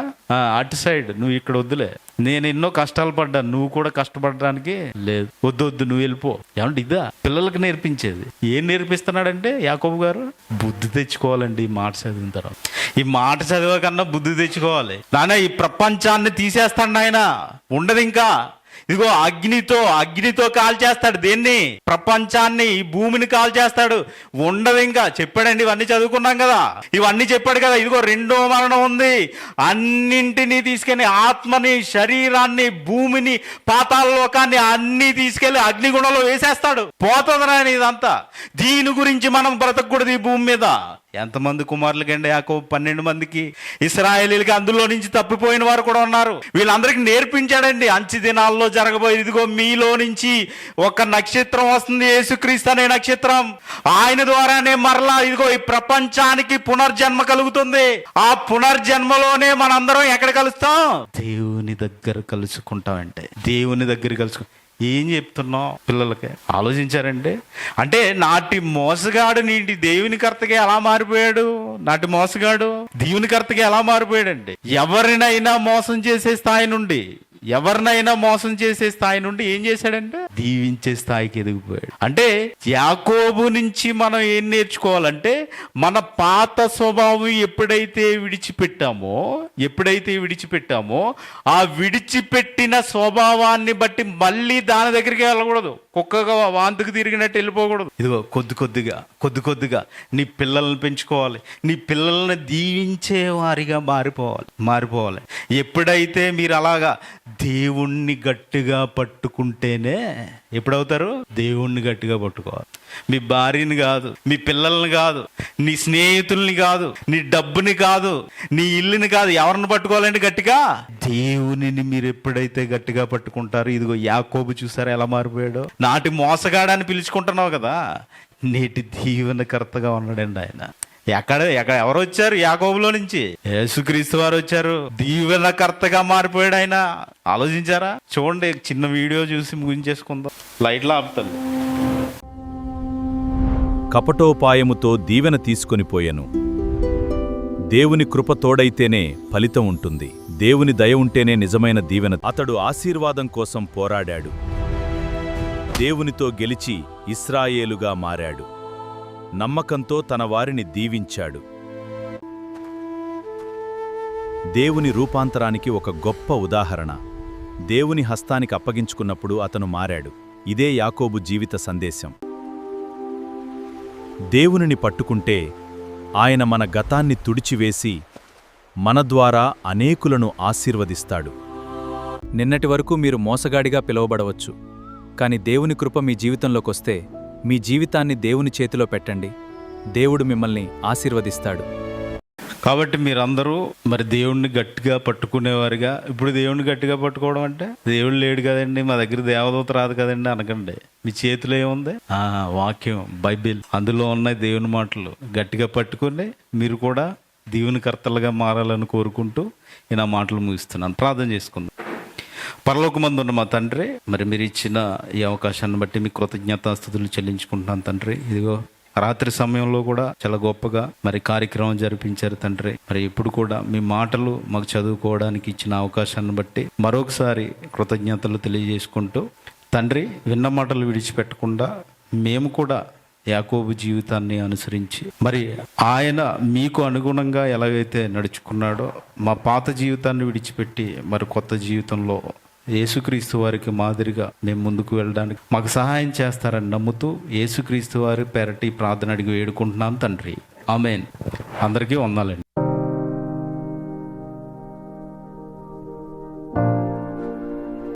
అటు సైడ్. నువ్వు ఇక్కడ వద్దులే, నేను ఎన్నో కష్టాలు పడ్డాను, నువ్వు కూడా కష్టపడడానికి లేదు, వద్దు నువ్వు వెళ్ళిపో. ఏమంటే ఇదా పిల్లలకు నేర్పించేది? ఏం నేర్పిస్తున్నాడంటే యాకోబు గారు? బుద్ధి తెచ్చుకోవాలండి ఈ మాట చదివిన తర్వాత. ఈ మాట చదివకన్నా బుద్ధి తెచ్చుకోవాలి. నాన్న ఈ ప్రపంచాన్ని తీసేస్తాడు ఆయన, ఉండదు ఇంకా. ఇదిగో అగ్నితో కాల్చేస్తాడు. దేన్ని? ప్రపంచాన్ని, ఈ భూమిని కాల్చేస్తాడు. ఉండదు ఇంకా. చెప్పాడండి, ఇవన్నీ చదువుకున్నాం కదా, ఇవన్నీ చెప్పాడు కదా. ఇదిగో రెండో మరణం ఉంది. అన్నింటినీ తీసుకెళ్ళి, ఆత్మని, శరీరాన్ని, భూమిని, పాతాళ లోకాన్ని అన్ని తీసుకెళ్లి అగ్నిగుణంలో వేసేస్తాడు. పోతుంది నాయన ఇదంతా. దీని గురించి మనం బ్రతకూడదు ఈ భూమి మీద. ఎంతమంది కుమారులకండి యాకోబు? 12 మందికి. ఇశ్రాయేలీలకి అందులో నుంచి తప్పిపోయిన వారు కూడా ఉన్నారు. వీళ్ళందరికీ నేర్పించాడండి అంచె దినాల్లో జరగబోయేది. ఇదిగో మీలో నుంచి ఒక నక్షత్రం వస్తుంది, యేసుక్రీస్తు అనే నక్షత్రం. ఆయన ద్వారానే మరలా ఇదిగో ఈ ప్రపంచానికి పునర్జన్మ కలుగుతుంది. ఆ పునర్జన్మలోనే మనందరం ఎక్కడ కలుస్తాం? దేవుని దగ్గర కలుసుకుంటామంటే. దేవుని దగ్గర ఏం చెప్తున్నావు పిల్లలకి? ఆలోచించారండి. అంటే నాటి మోసగాడు నీటి దేవునికర్తగా ఎలా మారిపోయాడు? నాటి మోసగాడు దేవునికర్తగా ఎలా మారిపోయాడండి? ఎవరినైనా మోసం చేసే స్థాయి నుండి ఏం చేశాడంటే దీవించే స్థాయికి ఎదిగిపోయాడు. అంటే యాకోబు నుంచి మనం ఏం నేర్చుకోవాలంటే, మన పాత స్వభావం ఎప్పుడైతే విడిచిపెట్టామో ఆ విడిచిపెట్టిన స్వభావాన్ని బట్టి మళ్ళీ దాని దగ్గరికి వెళ్ళకూడదు. కుక్కగా వాంతుకు తిరిగినట్టు వెళ్ళిపోకూడదు. ఇదిగో కొద్ది కొద్దిగా నీ పిల్లల్ని పెంచుకోవాలి. నీ పిల్లల్ని దీవించే వారిగా మారిపోవాలి. ఎప్పుడైతే మీరు అలాగా దేవుణ్ణి గట్టిగా పట్టుకుంటేనే ఎప్పుడవుతారు? దేవుణ్ణి గట్టిగా పట్టుకోవాలి. మీ భార్యని కాదు, మీ పిల్లల్ని కాదు, నీ స్నేహితుల్ని కాదు, నీ డబ్బుని కాదు, నీ ఇల్లుని కాదు. ఎవరిని పట్టుకోవాలంటే గట్టిగా? దేవునిని మీరు ఎప్పుడైతే గట్టిగా పట్టుకుంటారో, ఇదిగో యాకోబు చూసారా ఎలా మారిపోయాడు? నాటి మోసగాడని పిలుచుకుంటున్నావు కదా, నేటి దీవెనకర్తగా ఉన్నాడండి ఆయన. ఎక్కడ ఎవరు వచ్చారు? యాకోబులో నుంచి యేసుక్రీస్తు వారు వచ్చారు. దీవెనకర్తగా మారిపోయాడు ఆయన. ఆలోచించారా? చూడండి, చిన్న వీడియో చూసి ముగించేసుకుందాం. లైట్లు ఆపుతాను. కపటోపాయముతో దీవెన తీసుకొని పోయెను. దేవుని కృప తోడైతేనే ఫలితం ఉంటుంది. దేవుని దయ ఉంటేనే నిజమైన దీవెన. అతడు ఆశీర్వాదం కోసం పోరాడాడు. దేవునితో గెలిచి ఇశ్రాయేలుగా మారాడు. నమ్మకంతో తన వారిని దీవించాడు. దేవుని రూపాంతరానికి ఒక గొప్ప ఉదాహరణ. దేవుని హస్తానికి అప్పగించుకున్నప్పుడు అతను మారాడు. ఇదే యాకోబు జీవిత సందేశం. దేవునిని పట్టుకుంటే ఆయన మన గతాన్ని తుడిచివేసి మన ద్వారా అనేకులను ఆశీర్వదిస్తాడు. నిన్నటి వరకు మీరు మోసగాడిగా పిలువబడవచ్చు, కానీ దేవుని కృప మీ జీవితంలోకొస్తే మీ జీవితాన్ని దేవుని చేతిలో పెట్టండి. దేవుడు మిమ్మల్ని ఆశీర్వదిస్తాడు. కాబట్టి మీరందరూ మరి దేవుణ్ణి గట్టిగా పట్టుకునేవారుగా, ఇప్పుడు దేవుణ్ణి గట్టిగా పట్టుకోవడం అంటే దేవుడు లేడు కదండి, మా దగ్గర దేవదూత రాదు కదండి అనకండి. మీ చేతిలో ఏముంది? వాక్యం, బైబిల్, అందులో ఉన్నాయి దేవుని మాటలు. గట్టిగా పట్టుకుని మీరు కూడా దీవెనకర్తలుగా మారాలని కోరుకుంటూ ఈ నా మాటలు ముగిస్తున్నాను. ప్రార్థన చేసుకుందాం. పరలోకమందు ఉన్న మా తండ్రి, మరి మీరు ఇచ్చిన ఈ అవకాశాన్ని బట్టి మీ కృతజ్ఞతాస్తుతులు చెల్లించుకుంటున్నాను తండ్రి. ఇదిగో రాత్రి సమయంలో కూడా చాలా గొప్పగా మరి కార్యక్రమం జరిపించారు తండ్రి. మరి ఇప్పుడు కూడా మీ మాటలు మాకు చదువుకోవడానికి ఇచ్చిన అవకాశాన్ని బట్టి మరొకసారి కృతజ్ఞతలు తెలియజేసుకుంటూ తండ్రి, విన్న మాటలు విడిచిపెట్టకుండా మేము కూడా యాకోబు జీవితాన్ని అనుసరించి మరి ఆయన మీకు అనుగుణంగా ఎలాగైతే నడుచుకున్నాడో మా పాత జీవితాన్ని విడిచిపెట్టి మరి కొత్త జీవితంలో యేసుక్రీస్తు వారికి మాదిరిగా మేము ముందుకు వెళ్ళడానికి మాకు సహాయం చేస్తారని నమ్ముతూ యేసుక్రీస్తు వారి పేరటి ప్రార్థన అడిగి వేడుకుంటున్నాం తండ్రి. ఆమేన్. అందరికీ వందనాలండి.